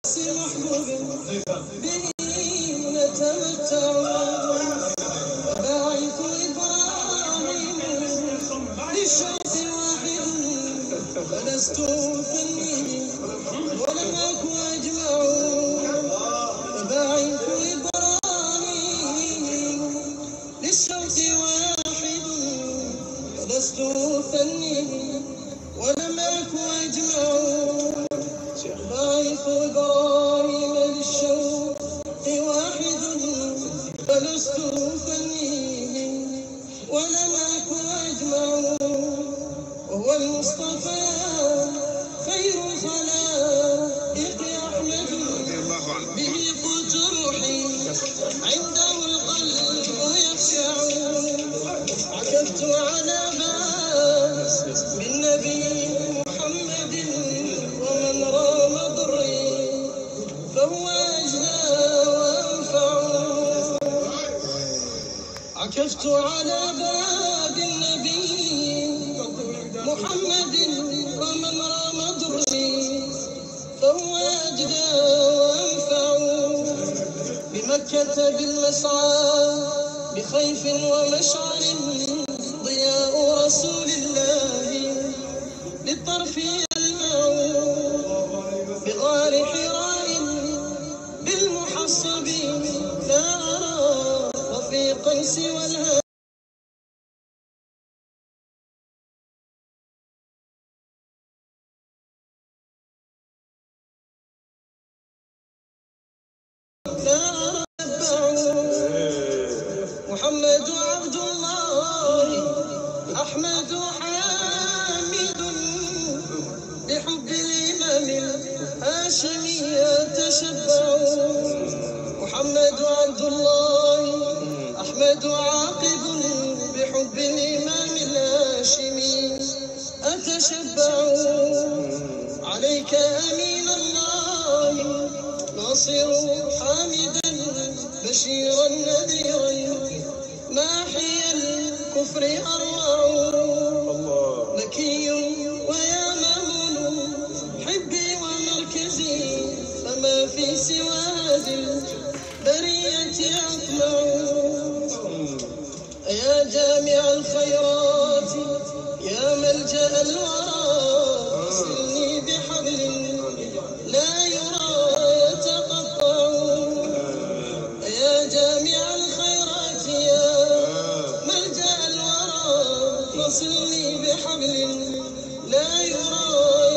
محبوب به نتمتع باعث إبراهيم للشوق واحد فلست فني ولم أك أجمع باعث إبراهيم للشوق واحد فلست فني ولم أك أجمع باعث إبراهيم للشوق واحد فلست فنيه ولم أك أجمع وهو المصطفى خير الخلائق أحمد به قلت روحي عنده القلب يخشع عكفت على باب بالنبي محمد ومن رام ضري فهو أجلى وأنفع عكفت على باب النبي محمد ومن رام ضري فهو أجلى وأنفع بمكة بالمسعى بخيف ومشعر ضياء رسول الله للطرف يلمع بغار حراء بالمحصب لا أرى رفيقا سوى الهوى لا أرى محمد عبد الله أحمد حامد بحب الإمام الهاشمي يتشبع محمد عبد الله أحمد عاقب بحب الإمام الهاشمي أتشبع عليك أمين الله ناصر حامدا بشيرا نذيرا ماحي الكفر أروع مكي ويا مامون حبي ومركزي فما في سوى هذه البرية أطمع يا جامع الخيرات يا ملجأ الورى صلني بحبل لا يرى يتقطع يا جامع الخيرات يا ملجأ الورى فصلني بحبل لا يرى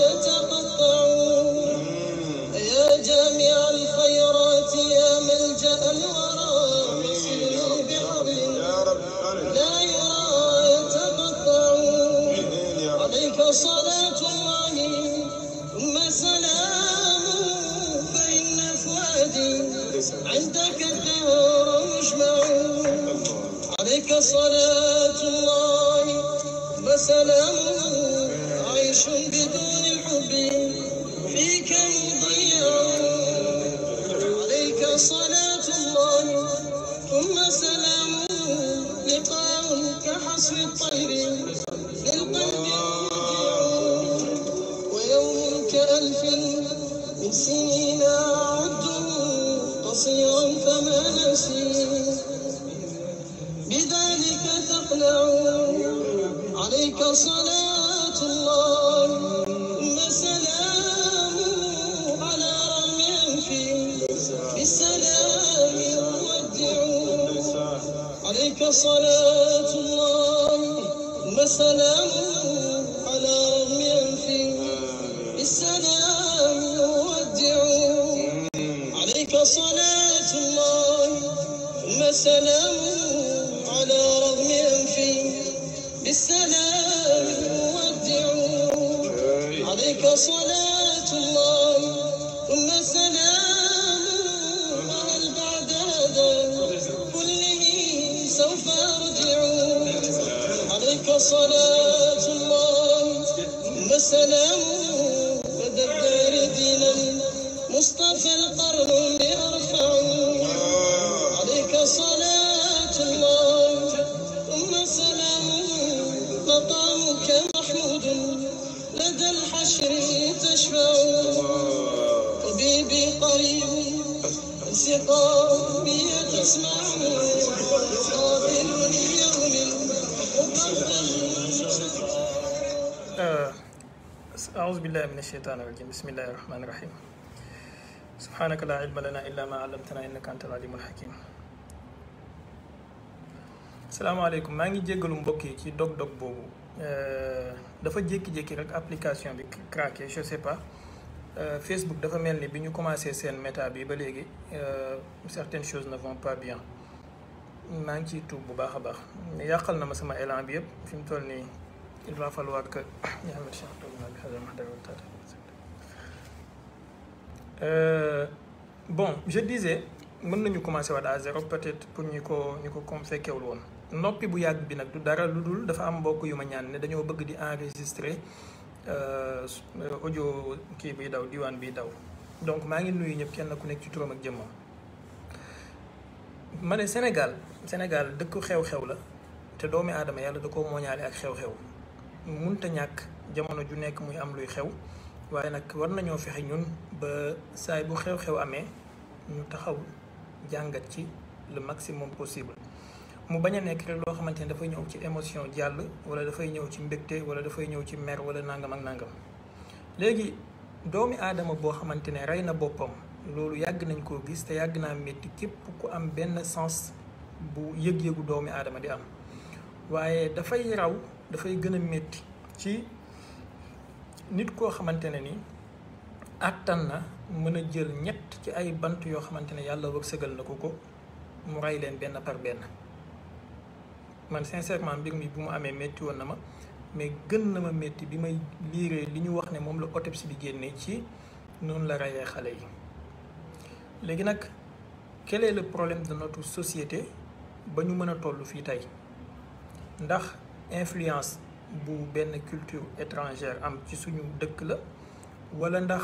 يتقطع يا جامع الخيرات يا ملجأ الورى فصلني بحبل لا يرى يتقطع عليك صلاة الله ثم سلامه فإن فؤادي عندك الدار مجمع عليك صلاة الله وسلامه عيش بدون الحب فيك مضيع عليك صلاة الله ثم سلامه لقاء كحصر الطير للقلب مودع ويوم كألف من سنين أعده قصيرا فما نسي بذلك تقنع عليك صلاة الله ثم سلامه على رغم أنفي بالسلام يودع عليك صلاة الله ثم سلامه على رغم أنفي بالسلام يودع عليك صلاة الله ثم سلامه على رغم أنفي بالسلام يودع عليك صلاة الله ثم سلامه وهل بعد هذا كله سوف أرجع عليك صلاة الله ثم سلامه فدى الدار دين المصطفى القرن يرفع عليك صلاة الله ثم سلامه مقامك محمود لدى الحشر تشفع طبيبي قريب سقامي تسمع قابلني يوم أعوذ بالله من الشيطان الرجيم بسم الله الرحمن الرحيم سبحانك لا علم لنا إلا ما علمتنا إنك أنت العليم الحكيم. salaamaaleykum maa ngi jéggalu mbokk yi ci dog-dog boobu dafa jékki-jékki rek application bi craqué je sais pas Facebook dafa mel ni bi ñu commencé seen méta bi ba léegi certaines choses ne vont pas bien maa ngi ciy tuub bu baax a baax yàqal na ma sama élan bi yëpp fi mu toll nii il va falloir que bon je disais mën nañu commencer waat à zéro peut-être pour ñu ko comme fekkewul woon noppi bu yàgg bi nag du dara lu dul dafa am mbokk yu ma ñaan ne dañoo bëgg di enregistrer audio kii biy daw diwaan biy daw donc maa ngi nuyu ñëpp kenn ku nekk ci turam ak jëmmam. ma ne Sénégal dëkk xew-xew la te doomi aadama yàlla da ko mooñaale ak xew-xew munta ñàkk jamono ju nekk muy am luy xew waaye nag war nañoo fexe ñun ba saay bu xew-xew amee ñu taxaw jàngat ci le maximum possible mu bañ a nekk rek loo xamante ne dafay ñëw ci émotion jàll wala dafay ñëw ci mbégte wala dafay ñëw ci mer wala nangam ak nangam. léegi doomi aadama boo xamante ne rey na boppam loolu yàgg nañ koo gis te yàgg naa métti képp ku am benn sens bu yëg-yëgu doomi aadama di am waaye dafay raw dafay gën a métti ci nit koo xamante ne ni àttan na mën a jël ñett ci ay bant yoo xamante ne yàlla wërsëgal na ko mu rey leen benn par benn. man sincèrement mbir mi bu mu amee métti woon na ma mais gën na ma métti bi may liiree li ñu wax ne moom la autopsie bi génnee ci noonu la reyee xale yi. léegi nag quel est le problème de notre société ba ñu mën a toll fii tey ndax influence bu benn culture étrangère am ci suñu dëkk la wala ndax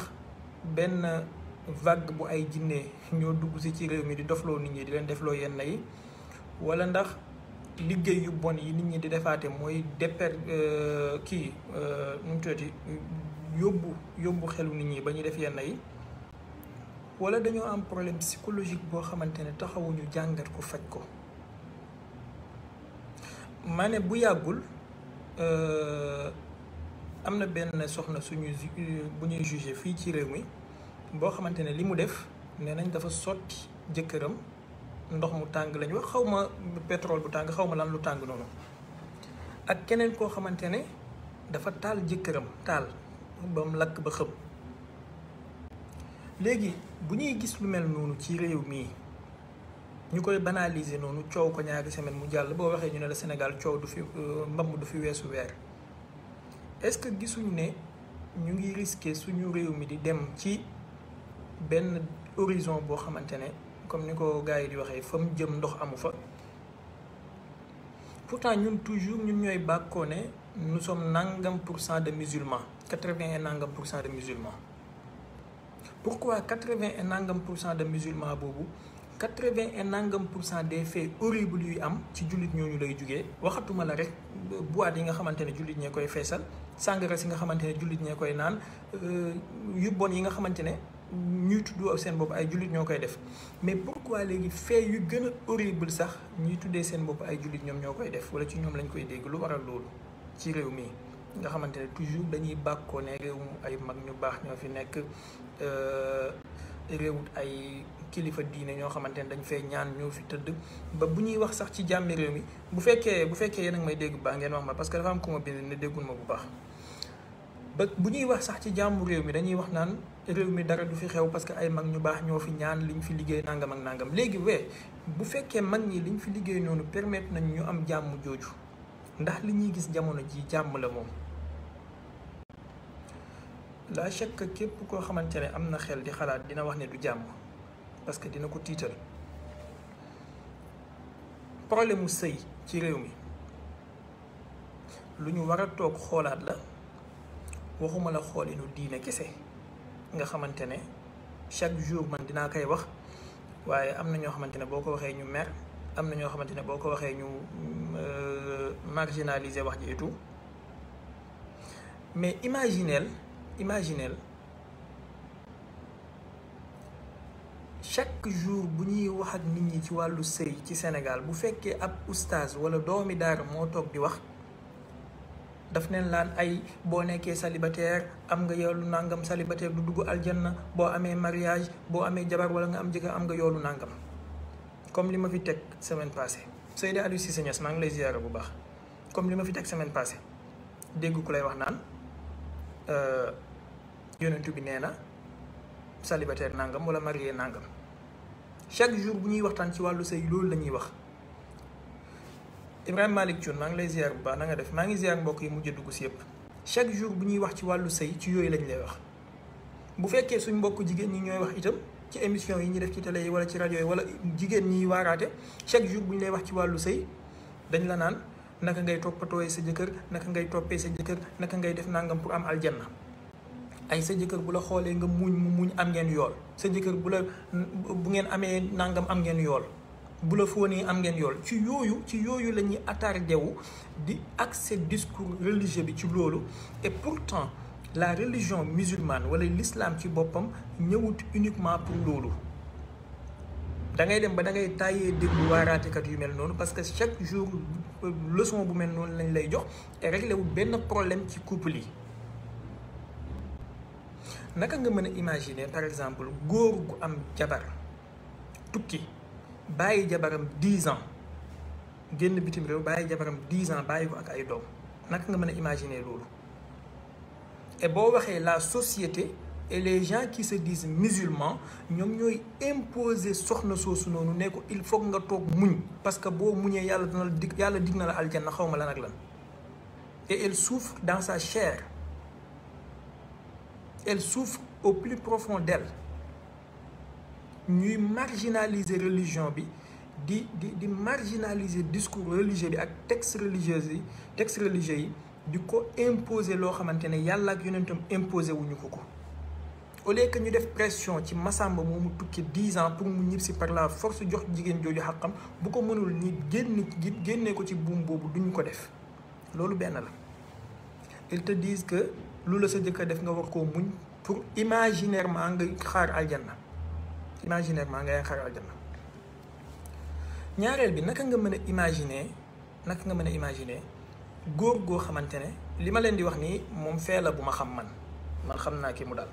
benn vague bu ay jinne ñoo dugg si ci réew mi di dofloo nit ñi di leen defloo yenn yi wala ndax liggéey yu bon yi nit ñi di defaate mooy nu mu tuddati yóbbu xelu nit ñi ba ñuy def yenn yi wala dañoo am problème psychologique boo xamante ne taxawuñu jàngat ko faj ko. ma ne bu yàggul am na benn soxna bu ñuy jugé fii ci réew mi boo xamante ne li mu def nee nañ dafa sotti jëkkëram ndox mu tàng lañu wax xaw ma pétrole bu tàng xaw ma lan lu tàng noonu ak keneen koo xamante ne dafa taal jëkkëram taal ba mu lakk ba xëm. léegi bu ñuy gis lu mel noonu ci réew mii ñu koy banaliser noonu coow ko ñaari semaine mu jàll boo waxee ñu ne la Sénégal coow du fi mbamm du fi weesu weer est-ce que gisuñu ne ñu ngi risquer suñu réew mi di dem ci benn horizon boo xamante ne comme ni ko gars yi di waxee fa mu jëm ndox amu fa. pourtant ñun toujours ñun ñooy bàkkoo ne nous sommes nangam % de musulmans 80 et nangam % de musulmans. pourquoi 80 et nangam % de musulmans boobu 80 et nangam % des faits horribles yuy am ci jullit ñooñu lay jugee waxatuma la rek boîte yi nga xamante ne jullit ñee koy feesal sàngara si nga xamante ne jullit ñee koy naan yu bon yi nga xamante ne ñuy tudd seen bopp ay jullit ñoo koy def mais pourquoi léegi fait yu gën a horrible sax ñuy tuddee seen bopp ay jullit ñoom ñoo koy def wala ci ñoom lañ koy dégg lu waral loolu ci réew mi nga xamante ne toujours dañuy bàkkoo ne réew mu ay mag ñu baax ñoo fi nekk réewut ay kilifa diine ñoo xamante ne dañ fee ñaan ñoo fi tëdd ba bu ñuy wax sax ci jàmmi réew mi bu fekkee yéen a ngi may dégg bu baax ngeen wax ma parce que dafa am ku ma bind ne déggul ma bu baax ba bu ñuy wax sax ci jàmmu réew mi dañuy wax naan réew mi dara du fi xew parce que ay mag ñu baax ñoo fi ñaan liñ fi liggéey nangam ak nangam léegi bu fekkee mag ñi liñ fi liggéey noonu permettre nañ ñu am jàmm jooju ndax li ñuy gis jamono ji jàmm la moom. la chaque képp koo xamante ne am na xel di xalaat dina wax ne du jàmm parce que dina ko tiital. problème mu sëy ci réew mi lu ñu war a toog xoolaat la waxuma la xoolinu diine kese nga xamante ne chaque jour man dinaa koy wax waaye am na ñoo xamante ne boo ko waxee ñu mer am na ñoo xamante ne boo ko waxee ñu marginaliser wax ji et tout mais imagineel chaque jour bu ñuy wax ak nit ñi ci wàllu sëy ci Sénégal bu fekkee ab oustaz wala doomi daara moo toog di wax daf neen laan ay boo nekkee célibataire am nga yoolu nangam, célibataire du dugg aljanna, boo amee mariage boo amee jabar wala nga am jëkkër am nga yoolu nangam. comme li ma fi teg semaine passée Seydi Aliou Cissé Niass maa ngi lay ziyaara bu baax. comme li ma fi teg semaine passée dégg ku lay wax naan yonentu bi nee na célibataire nangam wala marié nangam. chaque jour bu ñuy waxtaan ci wàllu sëy loolu la ñuy wax. Ibrahima Malick Thioune maa ngi lay ziar bu baax na nga def maa ngi ziar mbokk yi mujj dugg si yëpp. chaque jour bu ñuy wax ci wàllu sëy ci yooyu lañ lay wax. bu fekkee suñ mbokk jigéen ñi ñooy wax itam ci émission yi ñu def ci télé yi wala ci rajo yi wala jigéen ñi waaraate chaque jour bu ñu lay wax ci wàllu sëy dañ la naan naka ngay toppatooyee sa jëkkër, naka ngay toppee sa jëkkër, naka ngay def nangam pour am aljanna. ay sa jëkkër bu la xoolee nga muñ mu muñ am ngeen yool, sa jëkkër bu ngeen amee nangam am ngeen yool, bu la fóonee am ngeen yool. ci yooyu la ñuy attardé wu di accès discours religieux bi ci loolu. Et pourtant la religion musulmane wala l'islam ci boppam ñëwut uniquement pour loolu. da ngay dem ba da ngay tàyyee déglu waaraatekat yu mel noonu parce que chaque jour leçon bu mel noonu lañ lay jox et réglé wul benn problème ci couple yi. naka nga mën a imaginer par exemple góor gu am jabar tukki bàyyi jabaram 10 ans génn bitim réew bàyyi jabaram 10 ans bàyyi ko ak ay doom naka nga mën a imaginer loolu. et boo waxee la société et les gens qui se disent musulmans ñoom ñooy imposer soxna soosu noonu ne ko il faut nga toog muñ parce que boo muñee yàlla dina la dig na la aljanna xaw ma lan ak lan. et elle souffre dans sa chair. Elle souffre au plus profond d'elle. ñuy marginaliser religion bi di marginaliser discours religieux bi ak texte religieux yi di ko imposer loo xamante ne yàlla ak yonentam imposer wuñu ko. au lieu que ñu def pression ci Massamba moomu tukki 10 ans pour mu ñibbisi par la force jox jigéen jooju xàqam bu ko mënul ñi génne ko ci buum boobu duñ ko def. loolu benn la. ils te disent que lu la sa jëkkër def nga war koo muñ pour imaginairement nga xaar aljanna. ñaareel bi naka nga mën a imaginer góor goo xamante ne li ma leen di wax nii moom fee la bu ma xam man xam naa ki mu dal.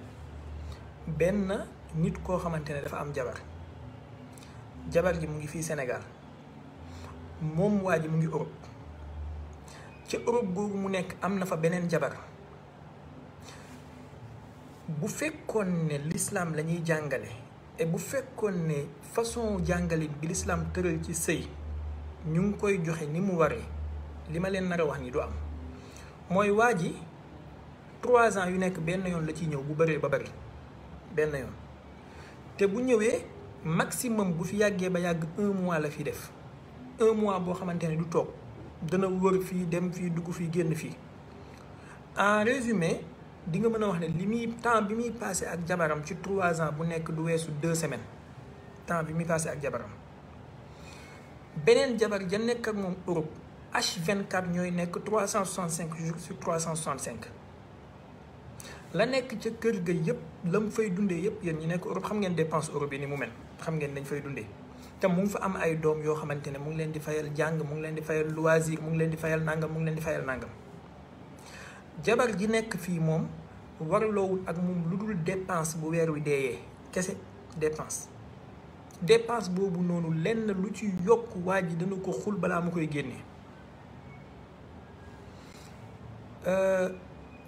benn nit koo xamante ne dafa am jabar ji mu ngi fii Sénégal moom waa ji mu ngi Europe. ci Europe googu mu nekk am na fa beneen jabar. bu fekkoon ne l'islam la ñuy jàngale et bu fekkoon ne façon jàngale bi l'islam tëral ci sëy ñu ngi koy joxe ni mu waree li ma leen nar a wax ni du am. mooy waa ji 3 ans yu nekk benn yoon la ciy ñëw bu bëree ba bëri benn yoon te bu ñëwee maximum bu fi yàggee ba yàgg 1 mois la fi def 1 mois boo xamante ne du toog dana wër fii dem fii dugg fii génn fii. en résumé di nga mën a wax ne li muy temps bi muy passé ak jabaram ci 3 ans bu nekk du weesu 2 semaines temps bi muy passé ak jabaram. beneen jabar ja nekk ak moom Europe H24 ñooy nekk 365 jours sur 365. la nekk ca kër ga yëpp la mu fay dundee yëpp yéen ñi nekk Europe xam ngeen dépense Europe yi ni mu mel xam ngeen dañ fay dundee. te mu ngi fa am ay doom yoo xamante ne mu ngi leen di fayal jàng mu ngi leen di fayal loisir mu ngi leen di fayal nangam mu ngi leen di fayal nangam. jabar ji nekk fii moom warloowul ak moom lu dul dépense bu weer wi deeyee kese dépense boobu noonu lenn lu ci yokk waa ji dana ko xul balaa mu koy génnee.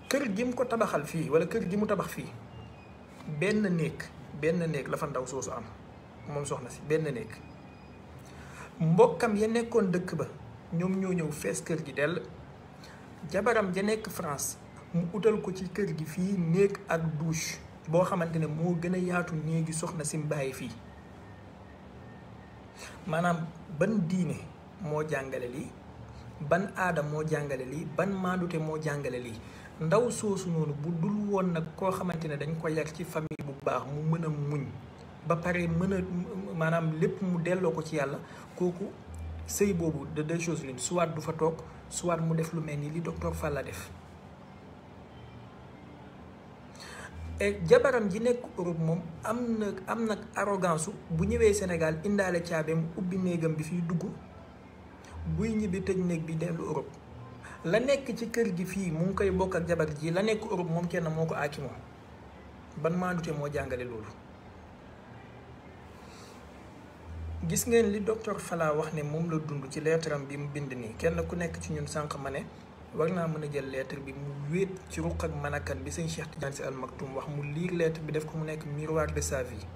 kër gi mu ko tabaxal fii wala kër gi mu tabax fii benn néeg la fa ndaw soosu am moom soxna si benn néeg. mbokkam ya nekkoon dëkk ba ñoom ñoo ñëw fees kër gi dell. jabaram ja nekk France mu utal ko ci kër gi fii néeg ak douche boo xamante ne moo gën a yaatu néegi soxna si mu bàyyi fii. maanaam ban diine moo jàngale lii ban aada moo jàngale lii ban maandute moo jàngale lii. ndaw soosu noonu bu dul woon nag koo xamante ne dañ ko yar ci famille bu baax mu mën a muñ ba pare mën a maanaam lépp mu delloo ko ci yàlla kooku sëy boobu de 2 choses l'une soit du fa toog soit mu def lu mel ni li docteur Falla def. et jabaram ji nekk Europe moom am na arrogance bu ñëwee Sénégal indaale caabeem ubbi néegam bi fiy dugg buy ñibbi tëj néeg bi dellu Europe la nekk ci kër gi fii mu ngi koy bokk ak jabar ji la nekk Europe moom kenn moo ko aaki moom ban maandute moo jàngale loolu. gis ngeen li docteur Fala wax ne moom la dund ci leetaram bi mu bind nii kenn ku nekk ci ñun sànq ma ne war naa mën a jël lettre bi mu wéet ci ruq ak manakan bi sëñ Cheikh Tidiane Sy Al Maktoum wax mu lire lettre bi def ko mu nekk miroir de sa vie.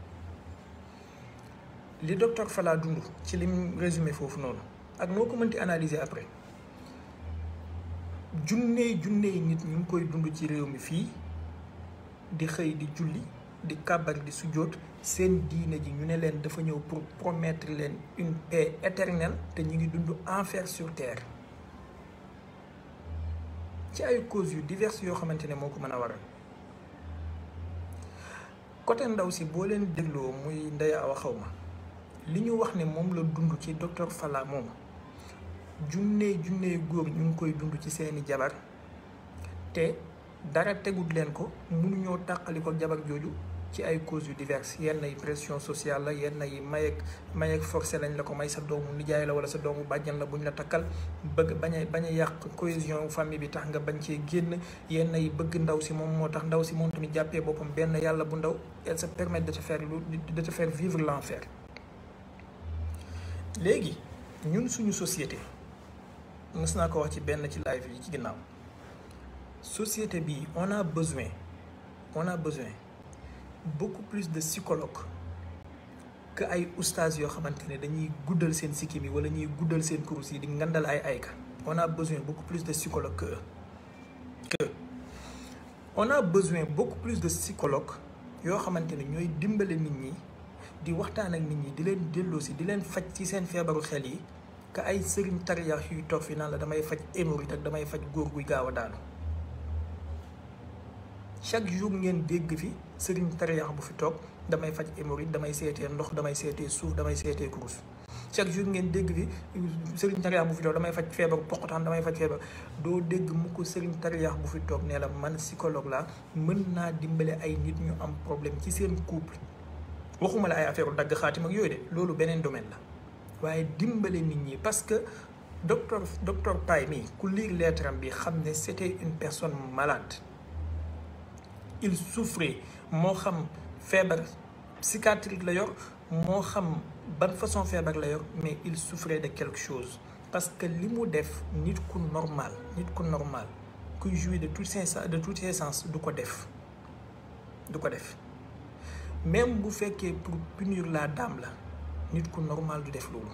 li docteur Fala dund ci lim résumé foofu noonu ak noo ko mënti analyser après junney nit ñu ngi koy dund ci réew mi fii di xëy di julli di kàbbar di sujjóot seen diine ji ñu ne leen dafa ñëw pour promettre leen une paix éternelle te ñu ngi dund enfer sur terre ci ay causes yu diverses yoo xamante ne moo ko mën a waral. côté ndaw si boo leen dégloo muy Ndeye Awa xaw ma li ñu wax ne moom la dund ci docteur Fala moom junney góor ñu ngi koy dund ci seeni jabar te dara tegut leen ko mënuñoo tàqali ko jabar jooju ci ay causes yu diverses yenn ay pression sociale la yenn ay mayeeg forcé lañ la ko may sa doomu nijaay la wala sa doomu bàjjan la buñ la takkal bëgg bañ a yàq cohésion famille bi tax nga bañ cee génn yenn ay bëgg ndaw si moom moo tax ndaw si moom tamit jàppee boppam benn yàlla bu ndaw elle se permet de te faire vivre l'enfer. léegi ñun suñu société mës naa ko wax ci benn ci live yi ci ginnaaw société bi on a besoin beaucoup plus de psychologues que ay oustaz yoo xamante ne dañuy guddal seen sikkim yi wala ñuy guddal seen kurus yi di ngandal ay ayka. On a besoin beaucoup plus de psychologues que on a besoin beaucoup plus de psychologues yoo xamante ne ñooy dimbale nit ñi di waxtaan ak nit ñi di leen delloosi di leen faj ci seen feebaru xel yi que ay sëriñ tariyaax yuy toog fi naan la damay faj hémorroïde ak damay faj góor guy gaaw a daanu. chaque jour ngeen dégg fi sëriñ tariyaax bu fi toog damay faj hémorroïde damay seetee ndox damay seetee suuf damay seetee kurus. chaque jour ngeen dégg fi sëriñ tariyaax bu fi toog damay faj feebaru poqotaan damay faj feebar doo dégg mu ko sëriñ tariyaax bu fi toog nee la man psychologue la mën naa dimbale ay nit ñu am problème ci seen couple. waxuma la ay affaire dagg xaatim ak yooyu de loolu beneen domaine la waaye dimbale nit ñi parce que docteur Paye mi ku lire lettre am bi xam ne c'était une personne malade. il souffrait moo xam feebar psychiatrique la yor moo xam ban façon feebar la yor mais il souffrait de quelque chose parce que li mu def nit ku normal kuy jouir de tous ses sens du ko def même bu fekkee pour punir la dame la nit ku normal du def loolu.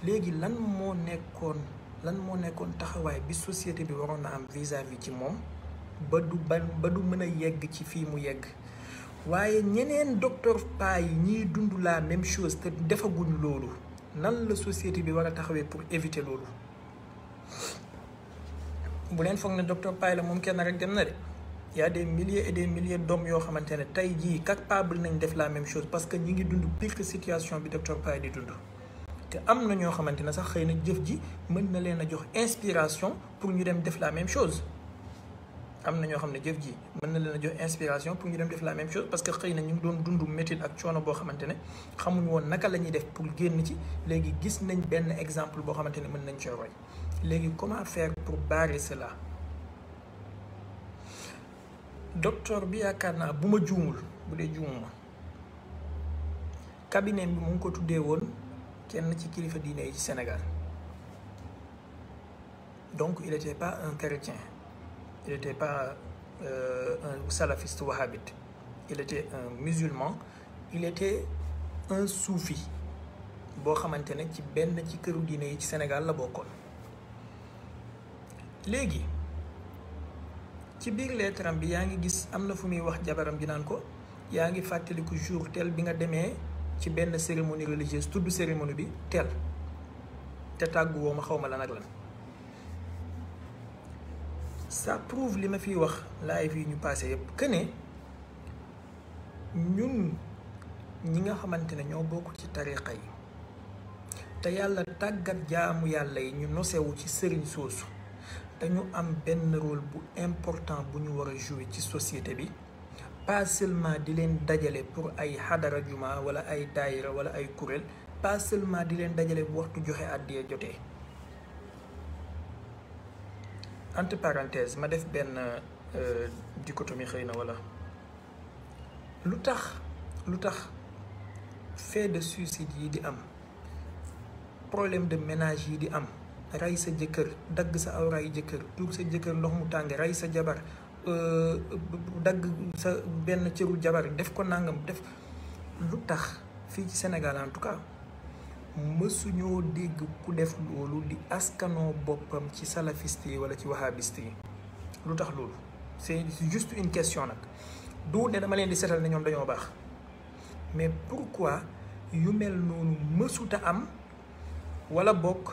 léegi lan moo nekkoon taxawaay bi société bi waroon na am vis-à-vis ci moom ba du mën a yegg ci fii mu yegg waaye ñeneen docteur Paye yi ñiy dund la même chose te defaguñ loolu nan la société bi war a taxawee pour éviter loolu. bu leen foog ne docteur Paye la moom kenn rek dem na de y a des milliers et des milliers d'hommes yoo xamante ne tey jii capable nañ def la même chose parce que ñi ngi dund pire que situation bi docteur Paye di dund. te am na ñoo xamante ne sax xëy na jëf ji mën na leen a jox inspiration pour ñu dem def la même chose. am na ñoo xam ne jëf ji mën na leen a jox inspiration pour ñu dem def la même chose parce que xëy na ñu ngi doon dund métit ak coono boo xamante ne xamuñu woon naka la ñuy def pour génn ci léegi gis nañ benn exemple boo xamante ne mën nañ cee roy. léegi comment faire pour barrer cela. docteur bi yaakaar naa bu ma juumul bu dee juumuma cabinet bi mu ngi ko tuddee woon kenn ci kilifa diine yi ci Sénégal donc il était pas un chrétien. Il n'était pas un salafiste wahhabite. Il était un musulman. Il était un soufi. boo xamante ne ci benn ci këru diine yi ci Sénégal la bokkoon. léegi ci biir leetaram bi yaa ngi gis am na fu muy wax jabaram ji naan ko yaa ngi fàttaliku jour tel bi nga demee ci benn cérémonie religieuse tudd cérémonie bi tel te tàggu woo ma xaw ma lan ak lan. ça prouve li ma fiy wax live yi ñu passé yëpp que ne ñun ñi nga xamante ne ñoo bokk ci tariqa yi te yàlla tàggat jaamu yàlla yi ñu nosewu ci sëriñ soosu dañu am benn rôle bu important bu ñu war a jouer ci société bi pas seulement di leen dajale pour ay xadara juma wala ay daayira wala ay kuréel, pas seulement di leen dajale bu waxtu joxe àddiya jotee. Entre parenthèse ma def benn dichotomie xëy na wala lu tax fait de suicide yi di am, problème de ménage yi di am, ray sa jëkkër, dagg sa awraay jëkkër, tuur sa jëkkër ndox mu tàng, ray sa jabar, dagg sa benn cëru jabar, def ko nangam, def lu tax fii ci Sénégal en tout cas mësuñoo dégg ku def loolu di askanoo boppam ci salafiste yi wala ci wahabiste yi. lu tax loolu c'est juste une question nag, du ne dama leen di seetal ne ñoom dañoo baax, mais pourquoi yu mel noonu mësuta am, wala bokk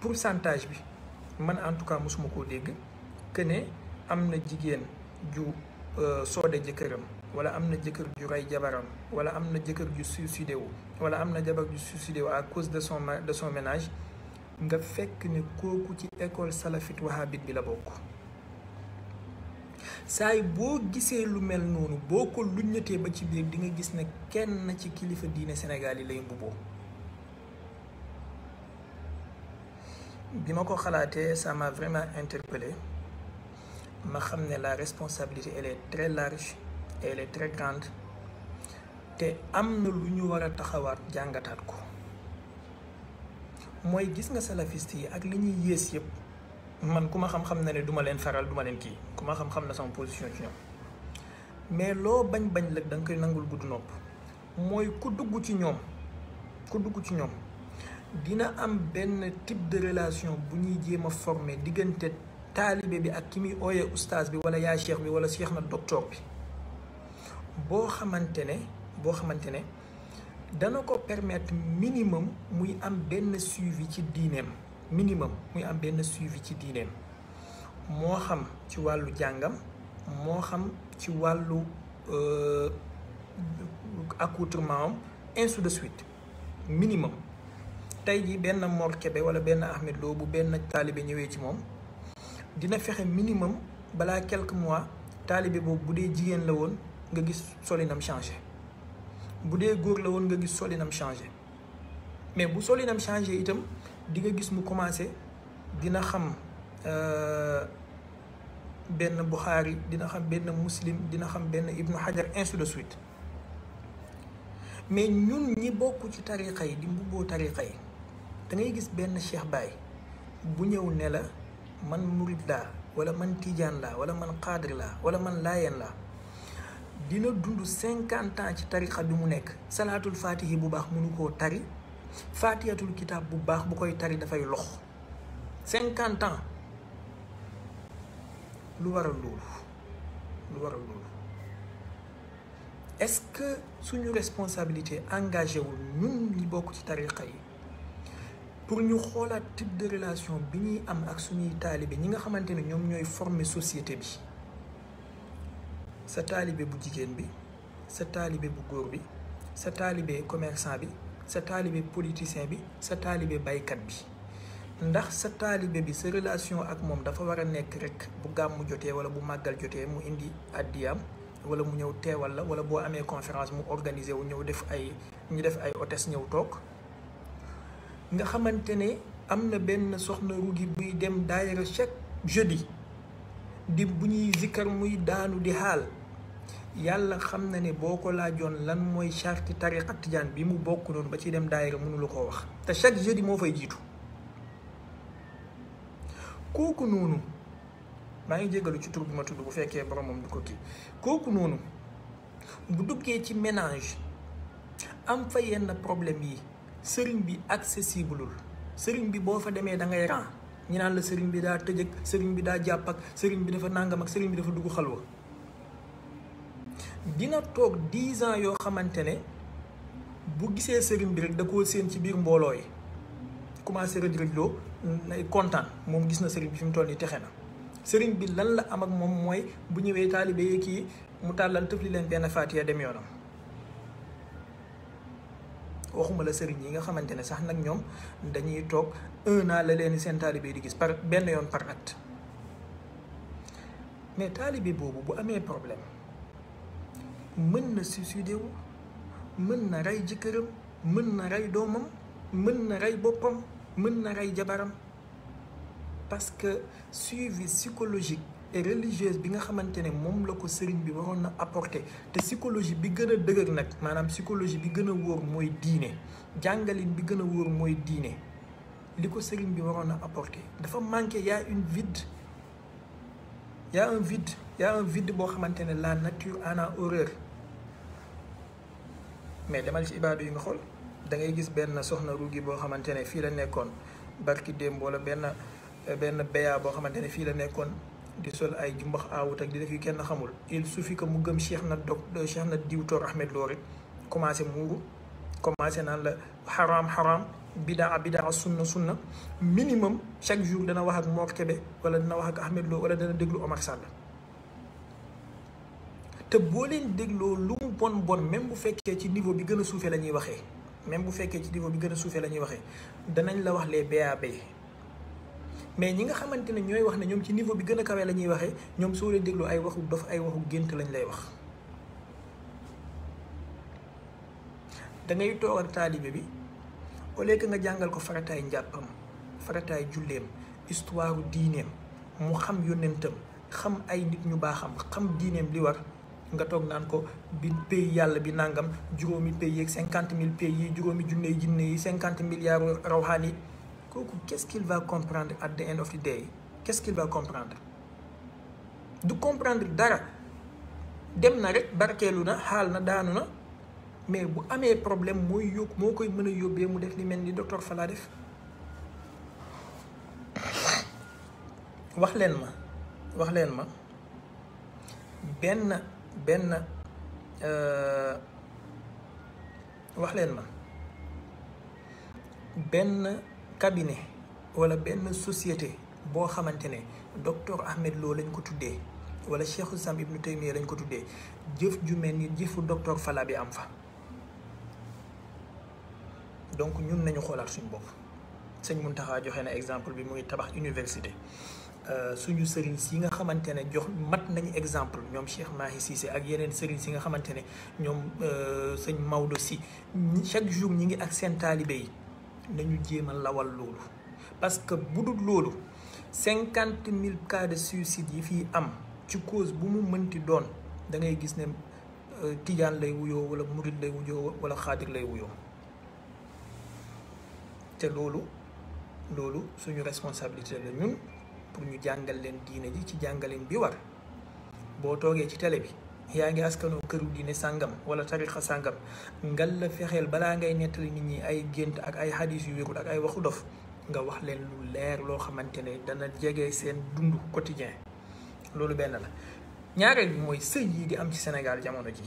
pourcentage bi man en tout cas mësuma koo dégg que ne am na jigéen ju soode jëkkëram, wala am na jëkkër ju rey jabaram, wala am na jëkkër ju suicidé wu, wala am na jabar ju suicidé wu à cause de son ménage, nga fekk ne kooku ci école salafite wahabite bi la bokk. saay boo gisee lu mel noonu boo ko luññatee ba ci biir di nga gis ne kenn ci kilifa diine Sénégal yi lay mbubboo. bi ma ko xalaatee ça m'a vraiment interpellé, ma xam ne la responsabilité elle est très large et elle est très grande, te am na lu ñu war a taxawaat jàngataat ko. mooy gis nga salafiste yi ak li ñuy yées yëpp, man ku ma xam-xam na ne duma leen faral, duma leen kii, ku ma xam-xam na sama position ci ñoom, mais loo bañ lëg da nga koy nangul gudd nopp. mooy ku dugg ci ñoom dina am benn type de relation bu ñuy jéem a former diggante taalibe bi ak ki muy ooyee oustaz bi wala yaa cheikh bi wala cheikh na docteur bi, boo xamante ne dana ko permettre minimum muy am benn suivi ci diineem, moo xam ci wàllu jàngam, moo xam ci wàllu accoutrement am, ainsi de suite, minimum. tey jii benn Mor Kébé wala benn Ahmed Lo bu benn taalibe ñëwee ci moom, dina fexe minimum balaa quelques mois taalibe boobu bu dee jigéen la woon nga gis solinam changé, bu dee góor la woon nga gis solinam changé, mais bu solinam changé itam di nga gis mu commencé dina xam benn Bukhari, dina xam benn Muslim, dina xam benn Ibnu Hajar, ainsi de suite. mais ñun ñi bokk ci tariqa yi di mbubboo tariqa yi, da ngay gis benn Cheikh Baye bu ñëw ne la man murid laa, wala man tijaan laa, wala man xaadir laa, wala man laayeen laa, dina dund 50 ans ci tariqa bi mu nekk, salaatul fatihi bu baax mënu koo tari, fatihatul kitaab bu baax bu koy tari dafay lox 50 ans. lu waral loolu est-ce que suñu responsabilité engagé wul ñun ñi bokk ci tariqa yi pour ñu xoolaat type de relation bi ñuy am ak suñuy taalibe ñi nga xamante ne ñoom ñooy former société bi, sa taalibe bu jigéen bi, sa taalibe bu góor bi, sa taalibe commerçant bi, sa taalibe politicien bi, sa taalibe baykat bi. ndax sa taalibe bi sa relation ak moom dafa war a nekk rek bu gàmmu jotee wala bu màggal jotee mu indi àddiyaam, wala mu ñëw teewal la, wala boo amee conférence mu organiser wu ñëw def ay hôtesse ñëw toog. nga xamante ne am na benn soxna rugi buy dem daayira chaque jeudi di bu ñuy zikkar muy daanu di xaal, yàlla xam na ne boo ko laajoon lan mooy charte tariqa tijaan bi mu bokk noonu ba ci dem daayira mënu la koo wax, te chaque jeudi moo fay jiitu. kooku noonu maa ngi jégalu ci tur bi ma tudd bu fekkee boromam du ko kii, kooku noonu bu duggee ci ménage am fa yenn problème yi, sëriñ bi accessibleul, sëriñ bi boo fa demee da ngay ran, ñi naan la sëriñ bi daa tëj ak sëriñ bi daa jàpp ak sëriñ bi dafa nàngam ak sëriñ bi dafa dugg xalwa. dina toog 10 ans yoo xamante ne bu gisee sëriñ bi rek da koo séen ci biir mbooloo yi, commencé rëj-rëjloo kontaan, moom gis na sëriñ bi fi mu toll nii texe na. sëriñ bi lan la am ak moom mooy bu ñëwee taalibe yi kii mu tàllal tëfli leen benn faatiya dem yoonam. waxuma la sëriñ yi nga xamante ne sax nag ñoom dañuy toog 1 an la leen seen taalibe di gis par benn yoon par at. mais taalibe boobu bu amee problème mën na suicider wu, mën na rey jëkkëram, mën na rey doomam, mën na rey boppam, mën na rey jabaram, parce que suivi psychologique et religieuse bi nga xamante ne moom la ko sëriñ bi waroon na apporter te psychologie bi gën a dëgër nag maanaam psychologie bi gën a wóor mooy diine, jàngalin bi gën a wóor mooy diine, li ko sëriñ bi waroon na apporter dafa manqué. Y a un vide boo xamante ne la nature en a horreur. mais demal ci ibaadu yi nga xool, da ngay gis benn soxna ruugi boo xamante ne fii la nekkoon barki démb, wala benn béyaa boo xamante ne fii la nekkoon di sol ay jumbax aawut ak di def yu kenn xamul. Il suffit que mu gëm Cheikh na Docteur Ahmed Lo rek commencé muuru, commencé naan la xaraam bidaa sunna minimum chaque jour dana wax ak Mor Kébé wala dana wax ak Ahmed Lo wala dana déglu Omar Sall. te boo leen dégloo lu mu bon même bu fekkee ci niveau bi gën a suufee la ñuy waxee, danañ la wax les BAB. mais ñi nga xamante ne ñooy wax ne ñoom ci niveau bi gën a kawee la ñuy waxee, ñoom soo leen dégloo ay waxu dof ay waxu gént lañ lay wax. da ngay toog ak taalibe bi au lieu que nga jàngal ko farataay njàppam, farataay julleem, histoire diineem, mu xam yónnentam, xam ay nit ñu baaxam, xam diineem li war, nga toog naan ko bi pays yàlla bi nangam, juróomi pays yeeg 50 000 pays yi, juróomi junne jinne yi, 50 milliards rawxaan yi. kooku qu'est-ce qu'il va comprendre at the end of the day? Qu'est-ce qu'il va comprendre? du comprendre dara. dem na rek barkeelu na, xaal na, daanu na, mais bu amee problème moo koy mën a yóbbee mu def li mel ni docteur Fala def. wax leen ma benn cabinet wala benn société boo xamante ne docteur Ahmed Lo lañ ko tuddee wala Cheikh Islam Ibn Taymiya lañ ko tuddee, jëf ju mel ni jëfu docteur Fala bi am fa. donc ñun nañu xoolaat suñu bopp. sëñ Mountakha joxe na exemple bi muy tabax université. suñu sëriñ si nga xamante ne mat nañu exemple, ñoom Cheikh Mahi Cissé ak yeneen sëriñ si nga xamante ne ñoom sëñ Maodo si chaque jour ñi ngi ak seen taalibe yi, nañu jéem a lawal loolu. parce que bu dul loolu 50 000 cas de suicide yi fii am ci cause bu mu mënti doon, da ngay gis ne tijaan lay wuyoo wala murid lay wuyoo wala xaadir lay wuyoo. te loolu suñu responsabilité la ñun pour ñu jàngal leen diine ji ci jàngaleen bi war. boo toogee ci télé bi yaa ngi askanoo këru diine sàngam wala tarixa sàngam, ngal la fexeel balaa ngay nettali nit ñi ay gént ak ay hadis yu wérul ak ay waxu dof, nga wax leen lu leer loo xamante ne dana jege seen dund quotidien. loolu benn la. ñaareel bi mooy sëy yi di am ci Sénégal jamono ji,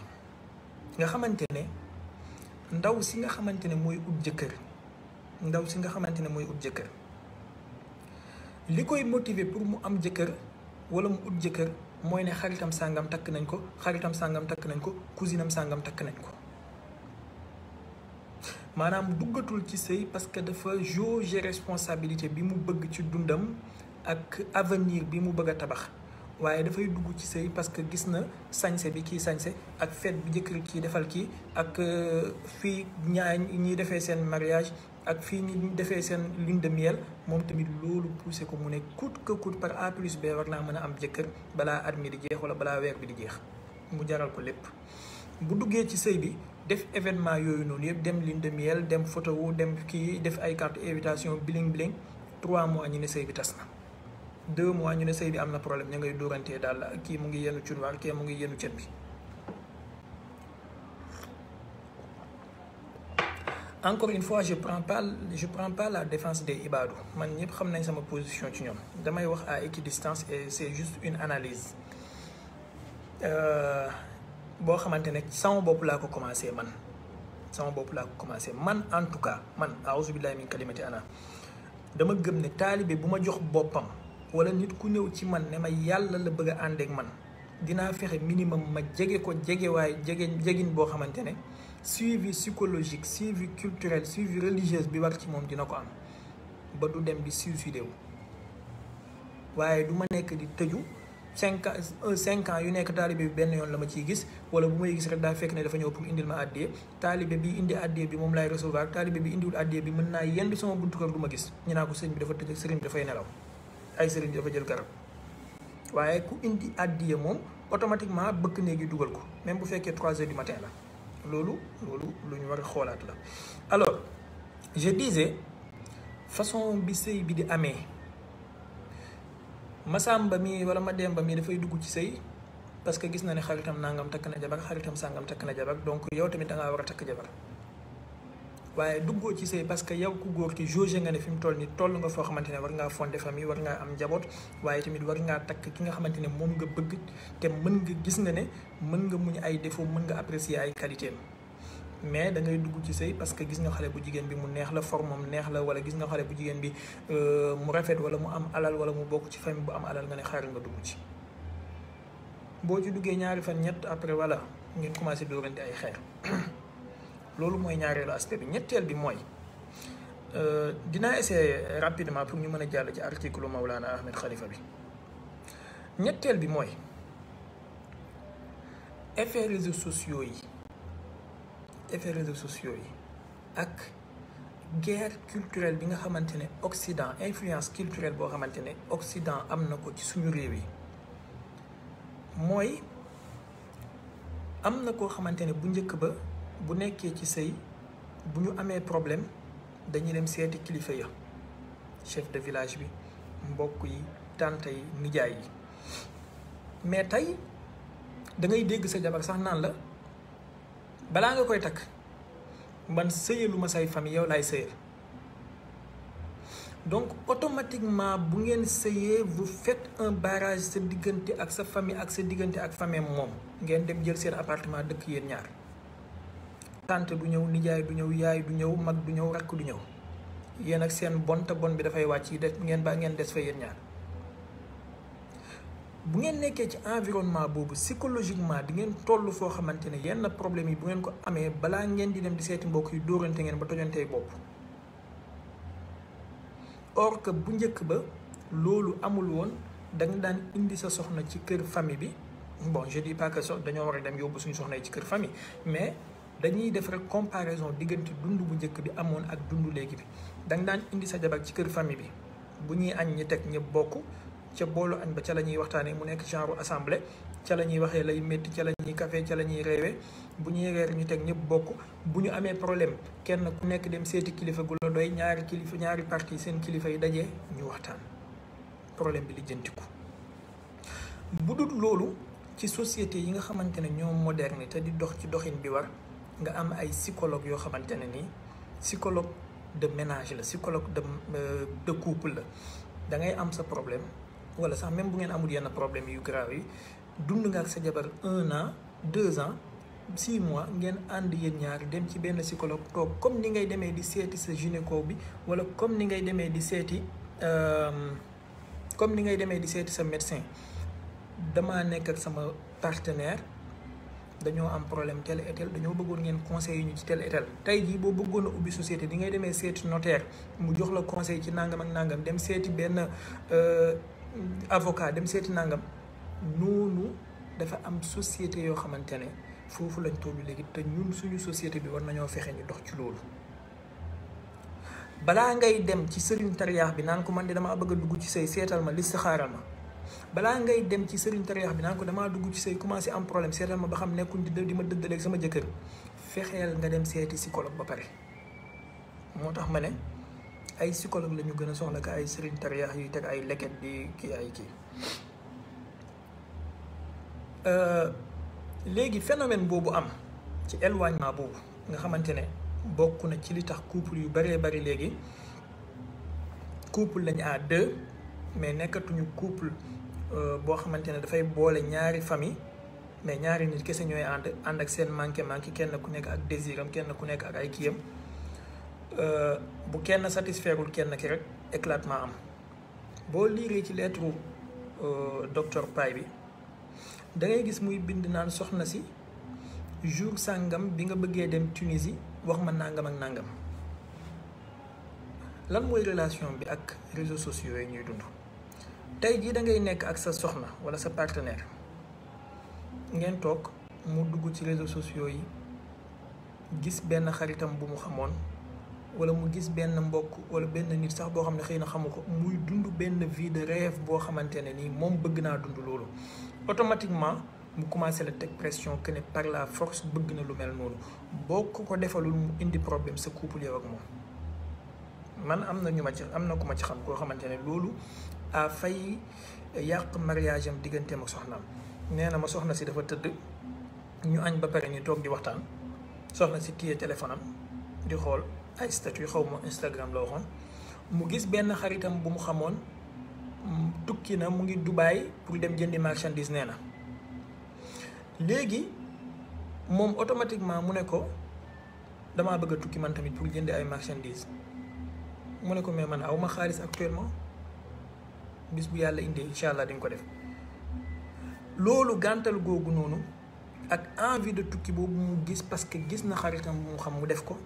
nga xamante ne ndaw si nga xamante ne mooy ut jëkkër, li koy motiver pour mu am jëkkër wala mu ut jëkkër mooy ne xaritam sàngam takk nañ ko, cousinam sàngam takk nañ ko. maanaam duggatul ci sëy parce que dafa jauger responsabilité bi mu bëgg ci dundam ak avenir bi mu bëgg a tabax, waaye dafay dugg ci sëy parce que gis na sañse bi kii sañse ak fête bi jëkkër kii defal kii, ak fii ñi defee seen mariage ak fii ñi defee seen lune de miel, moom tamit loolu poussé ko mu ne coûte que coûte par A plus B war naa mën a am jëkkër balaa at mi di jeex wala balaa weer bi di jeex, mu jaral ko lépp. bu duggee ci sëy bi def événement yooyu noonu yëpp, dem lune de miel, dem photo wu, dem kii def ay carte invitation bling 3 mois ñu ne sëy bi tas na, 2 mois ñu ne sëy bi am na problème, ña ngay dóorantee daal, kii mu ngi yenu cunwaar, kii mu ngi yenu cën bi. Encore une fois, je prends pas la défense des ibaadu, man ñëpp xam nañ sama position ci ñoom, damay wax à équidistance et c'est juste une analyse boo xamante ne sama bopp laa ko commencé man en tout cas man a'uzu billahi min kalimati ana, dama gëm ne taalibe bu ma jox boppam wala nit ku ñëw ci man ne ma yàlla la bëgg a ànd ak man, dinaa fexe minimum ma jege ko jegin boo xamante ne suivi psychologique, suivi culturel, suivi religieuse bi war ci moom dina ko am ba du dem di suicider wu. waaye du ma nekk di tëju 5 ans yu nekk taalibe bi benn yoon la ma ciy gis wala bu may gis rek daa fekk ne dafa ñëw pour indil ma àddiya taalibe bi indi àddiya bi moom laay recevoir taalibe bi indiwul àddiya bi mën naa yendu sama buntu kër du ma gis ñu naa ko sëriñ bi dafa tëj sëriñ bi dafay nelaw ay sëriñ bi dafa jël garab waaye ku indi àddiya moom automatiquement bëkk néegi dugal ko même bu fekkee 3 heures du matin la loolu lu ñu war a xoolaat la. alors je disais façon bi sëy bi di amee Masamba mi wala Mademba mi dafay dugg ci sëy parce que gis na ne xaritam nangam takk na jabar xaritam sangam takk na jabar donc yow tamit da ngaa war a takk jabar waaye duggoo ci sëy parce que yow ku góor ki jauge nga ne fi mu toll nii toll nga foo xamante ne war ngaa fonder famille war ngaa am njaboot waaye tamit war ngaa takk ki nga xamante ne moom nga bëgg te mën nga gis nga ne mën nga muñ ay défaut mën nga apprécier ay qualité mais da ngay dugg ci sëy parce que gis nga xale bu jigéen bi mu neex la formam neex la wala gis nga xale bu jigéen bi mu rafet wala mu am alal wala mu bokk ci famille bu am alal nga ne xaaral nga dugg ci boo ci duggee ñaari fan ñett après voilà ngeen commencé dóorante ay xeer loolu mooy ñaareelu aspect bi ñetteel bi mooy dinaa essayer rapidement pour ñu mën a jàll ci article Maulana Ahmed Khalifa bi ñetteel bi mooy effet réseaux sociaux yi ak guerre culturelle bi nga xamante ne Occident influence culturelle boo xamante ne Occident am na ko ci suñu réew yi mooy am na koo xamante ne bu njëkk ba bu nekkee ci sëy bu ñu amee problème dañuy dem seeti kilifa ya chef de village bi mbokk yi tante yi nijaay yi mais tey da ngay dégg sa jabar sax naan la balaa nga koy takk man sëyalu ma say famille yow laay sëyal donc automatiquement bu ngeen sëyee vous faites un barrage sa diggante ak sa famille ak sa diggante ak famille moom ngeen dem jël seen appartement dëkk yéen ñaar tante du ñëw nijaay du ñëw yaay du ñëw mag du ñëw rakk du ñëw yéen ak seen bon te bon bi dafay wàcc yi def ngeen des fa yéen ñaar bu ngeen nekkee ci environnement boobu psychologiquement di ngeen toll foo xamante ne yenn problème yi bu ngeen ko amee balaa ngeen di dem di seeti mbokk yi dóorante ngeen ba tojantee bopp or que bu njëkk ba loolu amul woon da nga daan indi sa soxna ci kër famille bi bon je dis pas que dañoo war a dem yóbbu suñu soxna yi ci kër famille mais dañuy def rek comparaison diggante dund bu njëkk bi amoon ak dund léegi bi da nga daan indi sa jabar ci kër famille bi bu ñuy añ ñi teg ñëpp bokk ca boolu añ ba ca la ñuy waxtaanee mu nekk genre assemblée ca la ñuy waxee lay métti ca la ñuy café ca la ñuy reewee bu ñuy reer ñu teg ñëpp bokk bu ñu amee problème kenn ku nekk dem seeti kilifa gu la doy ñaari parti seen kilifa yi dajee ñu waxtaan problème bi lijjantiku. bu dul loolu ci société yi nga xamante ne ñoo moderne te di dox ci doxin bi war nga am ay psychologue yoo xamante ne nii psychologue de ménage la psychologue de couple la da ngay am sa problème wala sax même bu ngeen amul yenn problème yu grave yi dund nga ak sa jabar 1 an 2 ans 6 mois ngeen ànd yéen ñaar dem ci benn psychologue toog comme ni ngay demee di seeti sa gynéco bi wala comme ni ngay demee di seeti sa médecin. damaa nekk ak sama partenaire dañoo am problème tel et tel dañoo bëggoon ngeen conseil ñu ci tel et tel tey jii boo bëggoon a ubbi société di ngay demee seeti notaire mu jox la conseil ci nangam ak nangam dem seeti benn avocat dem seeti nangam noonu dafa am société yoo xamante ne foofu lañ tollu léegi te ñun suñu société bi war nañoo fexe ñu dox ci loolu. balaa ngay dem ci sëriñ tariyaax bi naan ko man de damaa bëgg a dugg ci say seetal ma listixaaral ma balaa ngay dem ci sëriñ tariyaax bi naan ko damaa dugg ci say commencé am problème seetal ma ba xam nekkuñ di ma dëddaleeg sama jëkkër fexeel nga dem seeti psychologue ba pare. moo tax ma ne ay psychologue la ñu gën a soxla ka ay sëriñ tariyaax yuy teg ay leket di kii ay kii. léegi phénomène boobu am ci éloignement boobu nga xamante ne bokk na ci li tax couple yu baree bari léegi couple lañu à 2 mais nekkatuñu couple boo xamante ne dafay boole ñaari famille mais ñaari nit kese ñooy ànd ak seen manqué kenn ku nekk ak désiram kenn ku nekk ak ay kiyam bu kenn satisfairul kenn ki rek éclatement am. boo liiree ci lettre docteur Paye bi da ngay gis muy bind naan soxna si jour sàngam bi nga bëggee dem Tunisie wax ma nangam ak nangam lan mooy relation bi ak réseaux sociaux yi ñuy dund. tey jii da ngay nekk ak sa soxna wala sa partenaire ngeen toog mu dugg ci réseaux sociaux yi gis benn xaritam bu mu xamoon wala mu gis benn mbokk wala benn nit sax boo xam ne xëy na xamu ko muy dund benn vie de rêve boo xamante ne nii moom bëgg naa dund loolu automatiquement mu commencé la teg pression que ne par la force bëgg na lu mel noonu boo ko defalul mu indi problème sa couple yow ak moom. man am na ku ma ci xam koo xamante ne loolu a fay yàq mariage am digganteem ak soxnaam. nee na ma soxna si dafa tëdd ñu añ ba pare ñu toog di waxtaan soxna si téye téléphone am di xool ay statut xaw ma Instagram la waxoon mu gis benn xaritam bu mu xamoon tukki na mu ngi Dubaï pour dem jëndi marchandise. nee na léegi moom automatiquement mu ne ko damaa bëgg a tukki man tamit pour jëndi ay marchandise. mu ne ko mais man aw ma xaalis actuellement bis bu yàlla indee incha allah di nga ko def. loolu gàntal googu noonu ak envie de tukki boobu mu gis parce que gis na xaritam bu mu xam mu def ko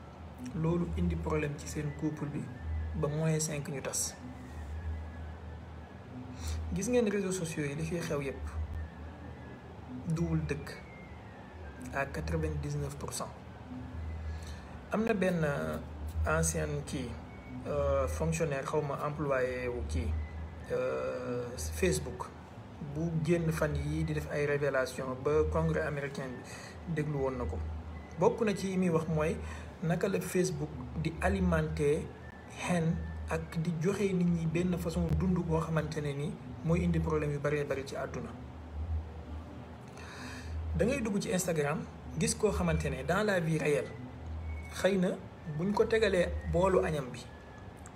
loolu indi problème ci seen couple bi ba -5 ñu tas. gis ngeen réseaux sociaux yi li fiy xew yépp duwul dëgg à 99%. am na benn ancien fonctionnaire xaw ma employé wu Facebook bu génn fan yi di def ay révélation ba congrès américain bi déglu woon na ko. bokk na ci muy wax mooy naka la Facebook di alimenter haine ak di joxe nit ñi benn façon dund boo xamante ne ni mooy indi problème yu bëree bëri ci àdduna. da ngay dugg ci Instagram gis koo xamante ne dans la vie réelle xëy na buñ ko tegalee boolu añam bi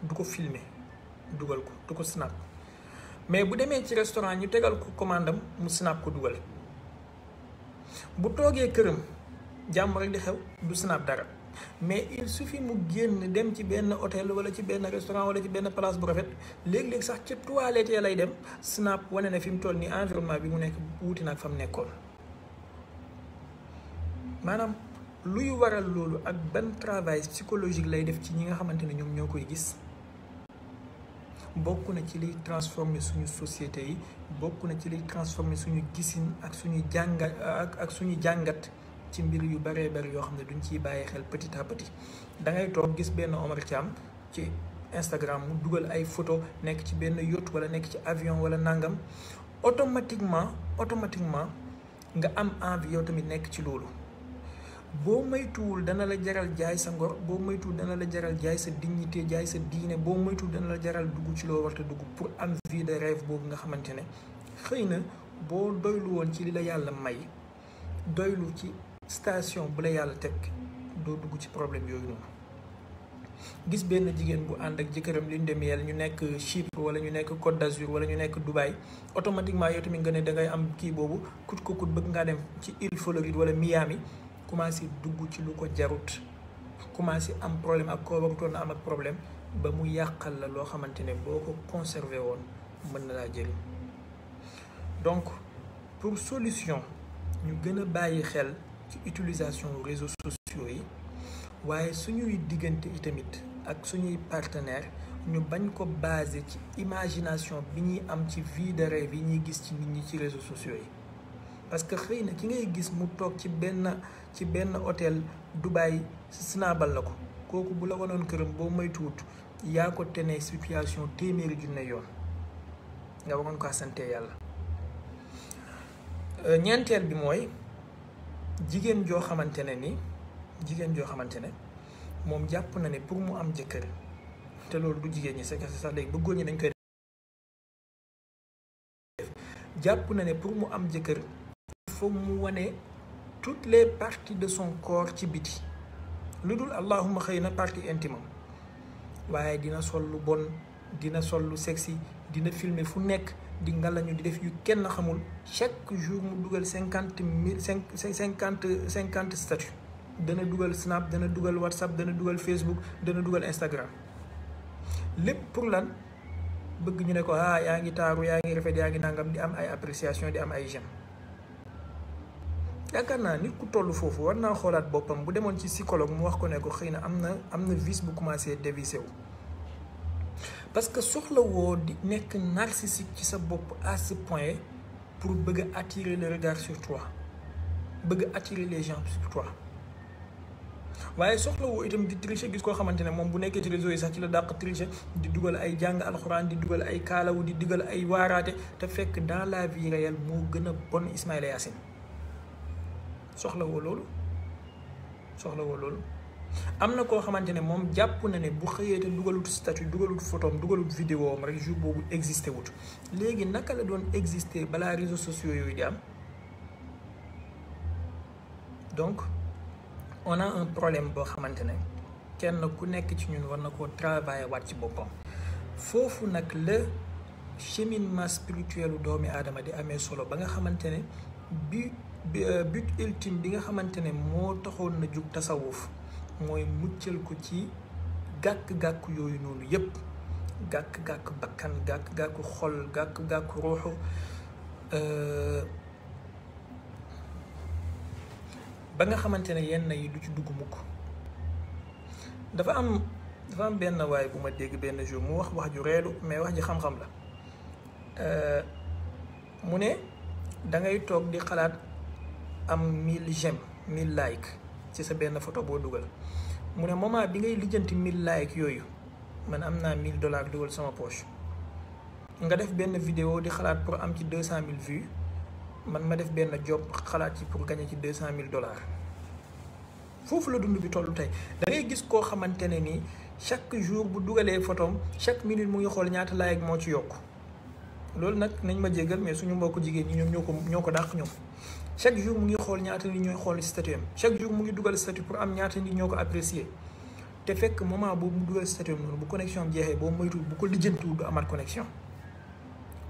du ko filmer dugal ko du ko snap mais bu demee ci restaurant ñu tegal ko commandam mu snap ko dugal. bu toogee këram jàmm rek di xew du snap dara mais il suffit mu génn dem ci benn hôtel wala ci benn restaurant wala ci benn place bu rafet léeg-léeg sax ca toilette ya lay dem snap wane ne fi mu toll nii environnement bi mu nekk wuti na ak fa mu nekkoon. maanaam luy waral loolu ak ban travail psychologique lay def ci ñi nga xamante ne ñoom ñoo koy gis. bokk na ci liy transformer suñu société yi bokk na ci liy transformer suñu gisin ak suñu jàngat ak suñu jàngat ci mbir yu bëree bëri yoo xam ne duñ ciy bàyyi xel petit à petit. da ngay toog gis benn Omar Thiam ci Instagram mu dugal ay photo nekk ci benn yacht wala nekk ci avion wala nangam automatiquement nga am envie yow tamit nekk ci loolu. boo moytuwul dana la jaral jaay sa ngor boo moytuwul dana la jaral jaay sa dignité jaay sa diine boo moytuwul dana la jaral dugg ci loo warta dugg pour am vie de rêve boobu nga xamante ne xëy na boo doylu woon ci li la yàlla may doylu ci station bu la yàlla teg doo dugg ci problème yooyu noonu. gis benn jigéen bu ànd ak jëkkëram lune de miel ñu nekk Chypre wala ñu nekk Côte d'Azur wala ñu nekk Dubaï automatiquement yow tamit nga ne dangay am kii boobu kut ko kut bëgg ngaa dem ci île Floride wala Miami. commencé dugg ci lu ko jarut commencé am problème ak koo warutoon na am ak problème ba mu yàqal la loo xamante ne boo ko conservé woon mën na laa jëriñ. donc pour solution ñu gën a bàyyi xel ci utilisation réseaux sociaux yi waaye suñuy diggante itamit ak suñuy partenaire ñu bañ ko basé ci imagination bi ñuy am ci vie de rêve yi ñuy gis ci nit ñi ci réseaux sociaux yi. parce que xëy na ki ngay gis mu toog ci benn hôtel Dubaï snabal la ko kooku bu la wanoon këram boo moytuwut yaa ko tenee situation téeméeri junne yoon nga waroon ko sante yàlla. ñeenteel bi mooy jigéen joo xamante ne moom jàpp na ne pour mu am jëkkër te loolu du jigéen ñi c'est que sax léegi ba góor ñi dañ koy def jàpp na ne pour mu am jëkkër faut mu wane toutes les parties de son corps ci biti lu dul allahuma xëy na partie intime waaye dina sol lu bon dina sol lu sexy dina filmer fu nekk di ngalañu di def yu kenn xamul chaque jour mu dugal 50 statut dana dugal Snap dana dugal WhatsApp dana dugal Facebook dana dugal Instagram lépp pour lan bëgg ñu ne ko yaa ngi taaru yaa ngi rafet yaa ngi nangam di am ay appréciation di am ay j'aime. yaakaar naa nit ku toll foofu war naa xoolaat boppam bu demoon ci psychologue mu wax ko ne ko xëy na am na vice bu commencé dévissé wu parce que soxla woo di nekk narcissique ci sa bopp à ce point pour bëgg a attirer le regard sur toi bëgg a attirer les gens sur toi waaye soxla woo itam di tricher gis koo xamante ne moom bu nekkee ci réseau yi sax ci la dàq tricher di dugal ay jàng alxuraan di dugal ay kaalawu di dugal ay waaraate te fekk dans la vie réelle moo gën a bon Ismaïla Yacine soxla woo loolu am na koo xamante ne moom jàpp na ne bu xëyee te dugalut statut dugalut photom dugalut vidéo am rek jour boobu existé wut léegi naka la doon existé balaa réseaux sociaux yooyu di am donc on a un problème boo xamante ne kenn ku nekk ci ñun war na koo travailler waat ci boppam foofu nag la cheminement spirituel u doomi aadama di amee solo ba nga xamante ne but ultime bi nga xamante ne moo taxoon na jug tasawuf mooy muccal ko ci gàkk-gàkk yooyu noonu yépp gàkk-gàkk bakkan gàkk-gàkk xol gàkk-gàkk ruuxu ba nga xamante ne yenn yi du ci dugg mukk dafa am benn waay bu ma dégg benn jour mu wax ju reelu mais wax ji xam-xam la mu ne da ngay toog di xalaat am 1000 j'aime 1000 like ci sa benn photo boo dugal mu ne moment bi ngay lijjanti 1000 like yooyu man am naa $1000 dugal sama poche nga def benn vidéo di xalaat pour am ci 200,000 vues man ma def benn job xalaat ci pour gagner ci $200,000 foofu la dund bi tollu tey da ngay gis koo xamante ne nii chaque jour bu dugalee photom chaque minute mu ngi xool ñaata like moo ci yokk loolu nag nañ ma jéggal mais suñu mbokku jigéen ñi ñoom ñoo ko dàq ñoom chaque jour mu ngi xool ñaata nit ñooy xool statut am chaque jour mu ngi dugal statut pour am ñaata nit ñoo ko apprécier te fekk moment boobu mu dugal statut am noonu bu connexion am jeexee boobu moytu bu ko lijjantiwul du amaat connexion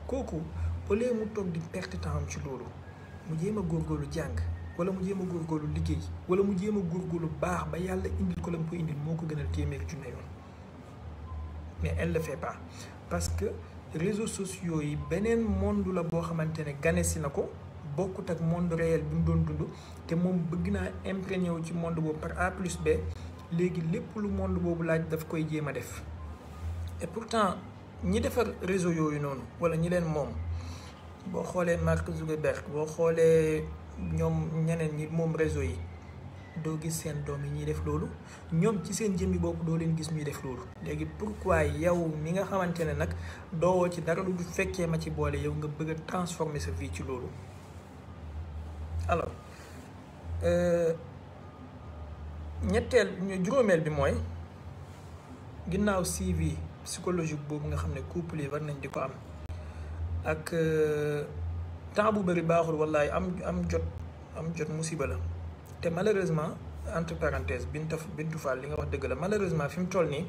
kooku au lieu mu toog di perte temps am ci loolu mu jéem a góorgóorlu jàng wala mu jéem a góorgóorlu liggéey wala mu jéem a góorgóorlu baax ba yàlla indil ko la mu ko indil moo ko gënal téeméeri junne yoon mais elle le fait pas parce que réseaux sociaux yi beneen monde la boo xamante ne ganesi na ko bokkut ak monde réel bi mu doon dund te moom bëgg naa imprégné wu ci monde boobu par A plus B léegi lépp lu monde boobu laaj daf koy jéem a def et pourtant ñi defar réseau yooyu noonu wala ñi leen moom boo xoolee Mark Zuckerberg boo xoolee ñoom ñeneen ñi moom réseau yi doo gis seen doom yi ñuy def loolu ñoom ci seen jëmmi bopp doo leen gis ñuy def loolu léegi pourquoi yow mi nga xamante ne nag doowoo ci dara lu du fekkee ma ci boole yow nga bëgg a transformer sa vie ci loolu alors juróomeel bi mooy ginnaaw suivi psychologique boobu nga xam ne couple yi war nañ di ko am ak temps bu bëri baaxul wallaay am jot musiba la te malheureusement entre parenthèses Bintu Fall li nga wax dëgg la malheureusement fi mu toll nii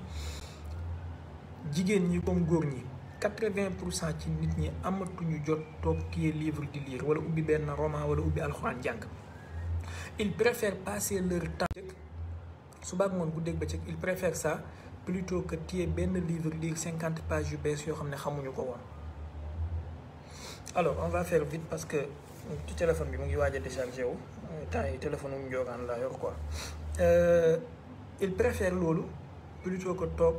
jigéen ñi comme góor ñi 80% ci nit ñi amatuñu jot toog téye livre di lire wala ubbi benn roman wala ubbi alxuraan jàng ils préfèrent passer leur temps suba ak ngoon guddeeg bëccëg ils préfèrent ça plutôt que téye benn livre lire 50 pages yu bees yoo xam ne xamuñu ko woon. alors on va faire vite parce que ci téléphone bi mu ngi waaj a déchargé wu temps yi téléphone mu njóogaan laa yor quoi ils préfèrent loolu plutôt que toog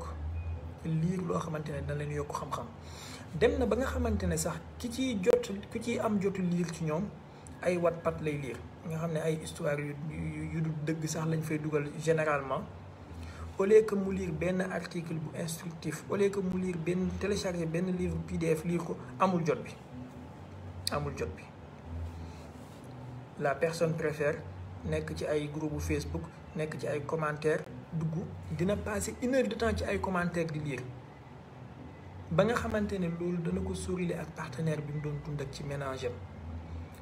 lire loo xamante ne dana leen yokk xam-xam dem na ba nga xamante ne sax ki ciy am jotu lire ci ñoom ay Wattpad lay lire nga xam ne ay histoire yu du dëgg sax lañ fay dugal généralement au lieu que mu lire benn article bu instructif au lieu que mu lire benn télécharger benn livre PDF lire ko amul jot bi la personne préfère nekk ci ay groupe Facebook nekk ci ay commentaires dugg dina passer 1 heure de temps ci ay commentaires di lire ba nga xamante ne loolu dana ko sóorile ak partenaire bi mu doon dund ak ci ménage am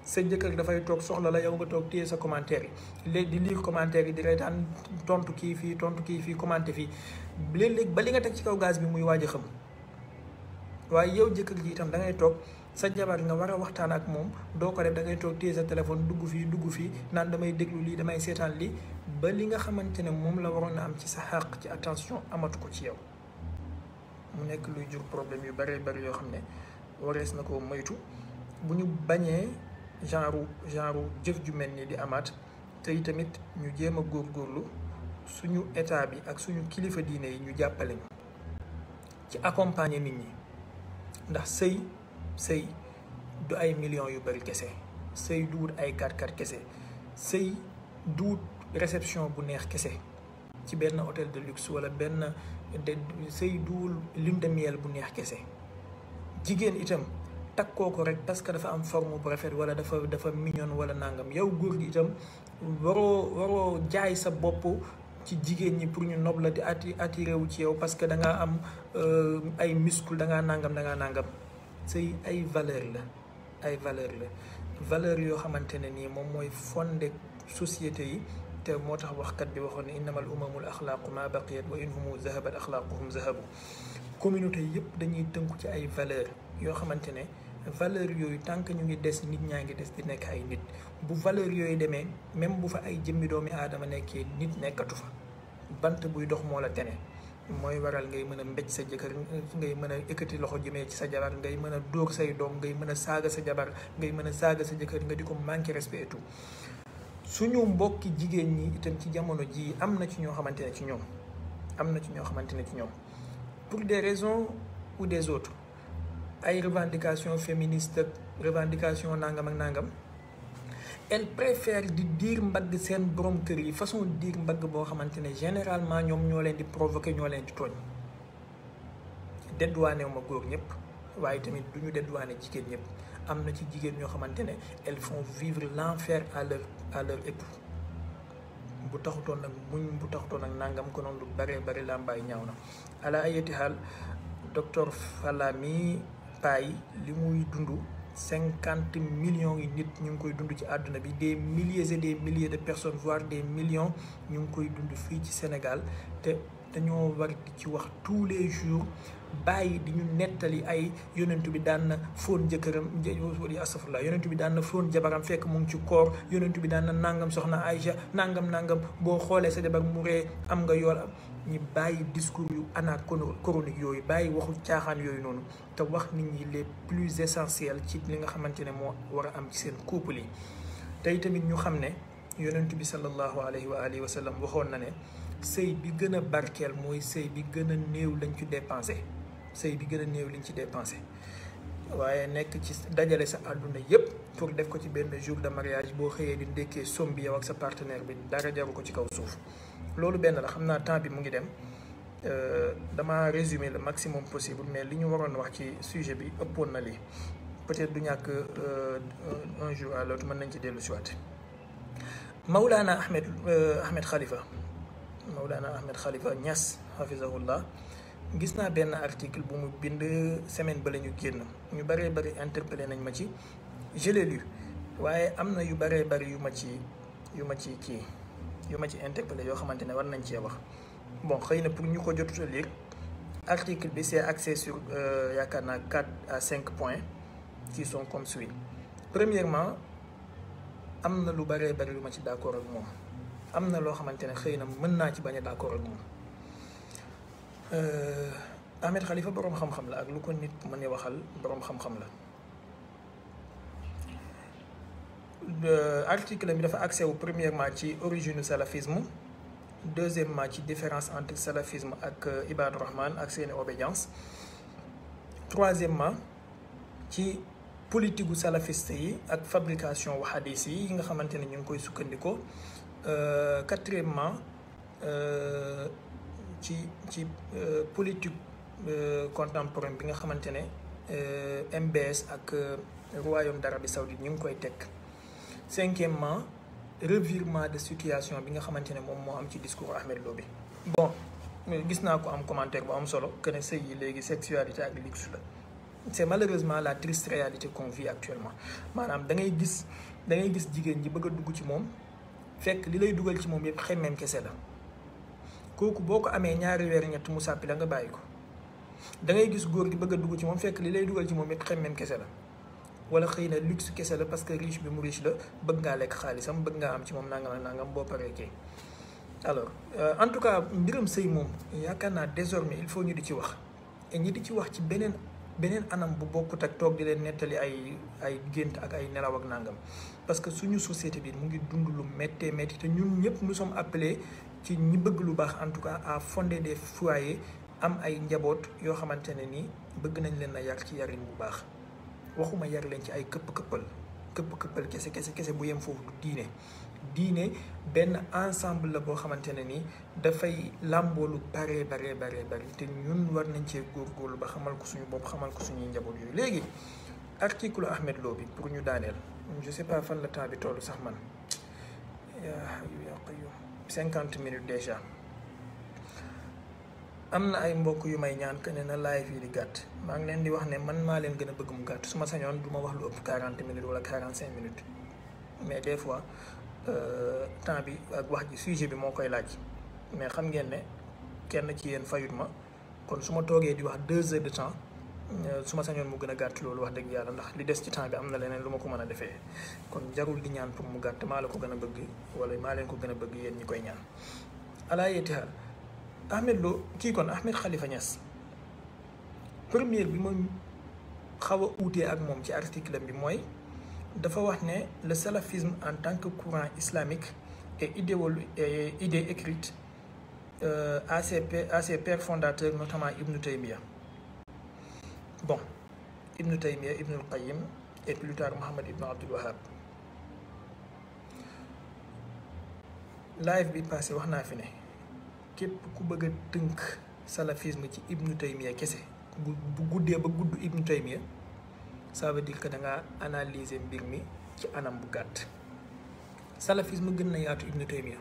sa jëkkër dafay toog soxla la yow nga toog téye sa commentaire yi léegi di lire commentaire yi di reetaan tontu kii fii commenté fii léeg-léeg ba li nga teg ci kaw gaz bi muy waaj a xam waaye yow jëkkër ji itam da ngay toog sa jabar nga war a waxtaan ak moom doo ko def da ngay toog téye sa téléphone dugg fii naan damay déglu lii damay seetaan lii ba li nga xamante ne moom la waroon a am ci sa xàq ci attention amatu ko ci yow mu nekk luy jur problème yu bari yoo xam ne warees na ko moytu bu ñu bañee genre jëf ju mel ni di amaat te tamit ñu jéem a góorgóorlu suñu état bi ak suñu kilifa diine yi ñu jàppale ñu ci accompagner nit ñi ndax sëy du ay millions yu bari kese sëy duwut ay 4x4 kese sëy duwut réception bu neex kese ci benn hôtel de luxe wala benn sëy duwul lune de miel bu neex kese jigéen itam takkoo ko rek parce que dafa am forme bu rafet wala dafa mignon wala nangam yow góor gi itam waroo jaay sa bopp ci jigéen ñi pour ñu nob la di attiré wu ci yow parce que da ngaa am ay muscle da ngaa nangam sëy ay valeur la valeur yoo xamante ne nii moom mooy fondé société yi te moo tax waxkat bi waxoon ne innamal umamul axlaaqu ma baqiyat wa in humu zahabat axlaaquhum zahabu communauté yëpp dañuy tënku ci ay valeur yoo xamante ne valeur yooyu tant que ñu ngi des nit ñaa ngi des di nekk ay nit bu valeur yooyu demee même bu fa ay jëmmi doomi aadama nekkee nit nekkatu fa bant buy dox moo la tene mooy waral ngay mën a mbéj sa jëkkër ngay mën a ekkati loxo jëmee ci sa jabar ngay mën a dóor say doom ngay mën a saaga sa jabar ngay mën a saaga sa jëkkër nga di ko manqué respect et tout suñu mbokki jigéen ñi itam ci jamono ji am na ci ñoo xamante ne ci ñoom pour des raisons ou des autres ay revendications féministes ak revendication nangam ak nangam elle préfère di diir mbagg seen borom kër yi façon diir mbagg boo xamante ne généralement ñoom ñoo leen di provoquer ñoo leen di tooñ dédouané ma góor ñëpp waaye tamit du ñu dédouané jigéen ñëpp am na ci jigéen ñoo xamante ne elles font vivre l'enfer à leur époux bu taxutoon nag nangam ko noonu lu bare làmbaay ñaaw na ala ayati xaal docteur Falami Paye li muy dund 50 millions yi nit ñu ngi koy dund ci àdduna bi des milliers et des milliers de personnes voire des millions ñu ngi koy dund fii ci Sénégal te dañoo war di ci wax tous les jours bàyyi di ñu nettali ay yonentu bi daan na fóon jëkkëram astafurlah yonentu bi daan na fóon jabaram fekk mu ngi ci koor yonentu bi daan na nangam soxna Aïcha nangam boo xoolee sa jabar mu ree am nga yool ñi bàyyi discours yu anachronique yooyu bàyyi waxu caaxaan yooyu noonu te wax nit ñi les plus essentiels ci li nga xamante ne moo war a am ci seen couple yi tey tamit ñu xam ne yonentu bi sallallahu alayhi wa alihi wa sallam waxoon na ne sëy bi gën a barkeel mooy sëy bi gën a néew lañ ci dépensé waaye nekk ci dajale sa àdduna yépp pour def ko ci benn jour de mariage boo xëyee di ndekkee som bi yow ak sa partenaire bi dara jaru ko ci kaw suuf loolu benn la xam naa temps bi mu ngi dem dama résumer le maximum possible mais li ñu waroon wax ci sujet bi ëppoon na lii peut-être du ñàkk un jour à l'autre mën nañ ci dellu si waat Mawlana Ahmed Khalifa Niass hafizahullah gis naa benn article bu mu bind semaine ba la ñu génn ñu bëree bëri interpellé nañ ma ci je l'ai lu waaye am na yu bëree bëri yu ma ci interpellé yoo xamante ne war nañ cee wax bon xëy na pour ñu ko jotut a lire article bi c'est axé sur yaakaar naa 4 à 5 points qui sont comme suit. Premièrement am na lu bëree bëri lu ma ci d'accord ak moom am na loo xamante ne xëy na mën naa ci bañ a d'accord ak moom Ahmed Khalifa boroom xam-xam la ak lu ko nit mën a waxal boroom xam-xam la. Article bi dafa axé wu premièrement ci origine salafisme, deuxièmement ci différence entre salafisme ak Ibaadu Rahman ak seeni obédience, troisièmement ci politique gu salafiste yi ak fabrication wu hadis yi nga xamante ne ñu ngi koy sukkandikoo, quatrièmement ci politique contemporaine bi nga xamante ne MBS ak Royaume d'Arabie Saoudite ñu ngi koy teg, cinquièmement revirement de situation bi nga xamante ne moom moo am ci discours Ahmed Lo bi. Bon gis naa ko am commentaire bu am solo que ne sëy yi léegi sexualité ak luxe la. C'est malheureusement la triste réalité qu'on vit actuellement maanaam da ngay gis jigéen ji bëgg a dugg ci moom fekk li lay dugal ci moom yëpp xemmeem kese la kooku boo ko amee ñaari weer ñett mu sàppi la nga bàyyi ko. da ngay gis góor gi bëgg a dugg ci moom fekk li lay dugal ci moom yëpp xemmeem kese la wala xëy na luxe kese la parce que riche bi mu riche la bëgg ngaa lekk xaalisam bëgg ngaa am ci moom nangam ak nangam boo paree kii. Alors en tout cas mbiram sëy moom yaakaar naa désormais il faut ñu di ci wax et ñi di ci wax ci beneen anam bu bokkut ak toog di leen nettali ay gént ak ay nelaw ak nangam parce que suñu société bi mu ngi dund lu méttee métti te ñun ñëpp nous sommes appelés ci ñi bëgg lu baax en tout cas à fonder des foyers am ay njaboot yoo xamante ne nii bëgg nañ leen a yar ci yarin bu baax waxuma yar leen ci ay këpp-këppal kese bu yem foofu du diine benn ensemble la boo xamante ne nii dafay làmboolu bare te ñun war nañ cee góorgóorlu ba xamal ko suñu bopp xamal ko suñuy njaboot yooyu. léegi article Ahmed Lo bi pour ñu daaneel je sais pas fan la temps bi tollu sax man yaa qayyum 50 minutes déjà. am na ay mbokk yu may ñaan que ne na live yi di gàtt maa ngi leen di wax ne man maa leen gën a bëgg mu gàtt su ma sañoon du ma wax lu ëpp 40 minutes wala 45 minutes mais des fois temps bi ak wax ji sujet bi moo koy laaj mais xam ngeen ne kenn ci yéen fayut ma kon su ma toogee di wax 2 heures de temps su ma sañoon mu gën a gàtt loolu wax dëgg yàlla ndax li des ci temps bi am na leneen lu ma ko mën a defee kon jarul di ñaan pour mu gàtt maa la ko gën a bëgg wala maa leen ko gën a bëgg yéen ñi koy ñaan ala yeeti haal Ahmed Lo kii kon Ahmed Khalifa Niass première bi ma xaw a uutee ak moom ci article bi mooy dafa wax ne le salafisme en tant que courant islamique et idée écrite à ses pères fondateurs notamment Ibn Taymiya bon Ibn Taymiya Ibn al-Qayyim et plus tard Mohammed Ibn Abdul Wahhab live bi passé wax naa fi ne képp ku bëgg a tënk salafisme ci Ibn Taymiya kese bu guddee ba gudd Ibn Taymiya ça veut dire que da ngaa analyser mbir mi ci anam bu gàtt. salafisme gën na yaatu Ibn Taymiya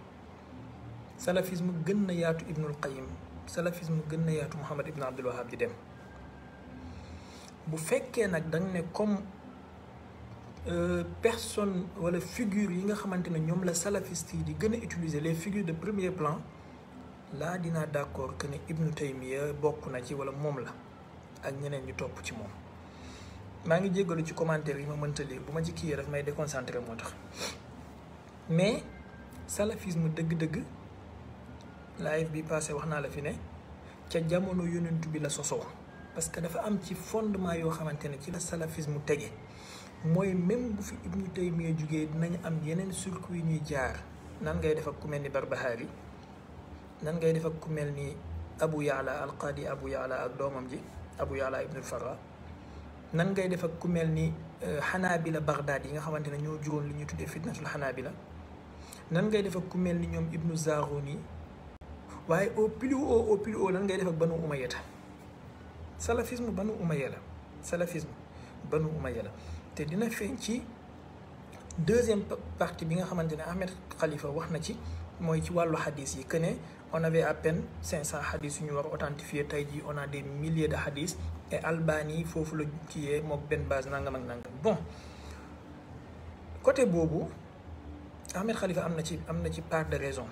salafisme gën na yaatu Ibnul Qayyim salafisme gën na yaatu Mohammed Ibn Abdul Wahhab di dem bu fekkee nag dañ ne comme personne wala figure yi nga xamante ne ñoom la salafiste yi di gën a utiliser les figures de premier plan laa dinaa d'accord que ne Ibn Taymiya bokk na ci wala moom la ak ñeneen ñu topp ci moom. maa ngi jéggalu ci commentaire yi ma mënta lire bu ma ci kii daf may déconcentré moo tax mais salafisme dëgg-dëgg live bi passé wax naa la fi ne ca jamono yonent bi la sosoo parce que dafa am ci fondement yoo xamante ne ci la salafisme tege mooy même bu fi Ibn Taymiya jugee dinañ am yeneen circuit ñuy jaar nan ngay def ak ku mel ni Barbahari nan ngay def ak ku mel ni Abu Ya'la al-Qadi Abu Ya'la ak doomam ji Abu Ya'la ibn al-Farra nan ngay def ak ku mel ni Hanabila Baghdad yi nga xamante ne ñoo juróon li ñuy tuddee fitnatul Hanabila nan ngay def ak ku mel ni ñoom Ibnu Zaruni waaye au plus haut nan ngay def ak Banu Umayya salafisme Banu Umayya la salafisme Banu Umayya la te dina feeñ ci deuxième partie bi nga xamante ne Ahmed Khalifa wax na ci mooy ci wàllu hadis yi que ne on avait à peine 500 hadis yu ñu war authentifier tey jii on a des milliers de hadis et Albani foofu la kiyee mook benn base nangam ak nangam bon côté boobu Ahmed Khalifa am na ci part de raison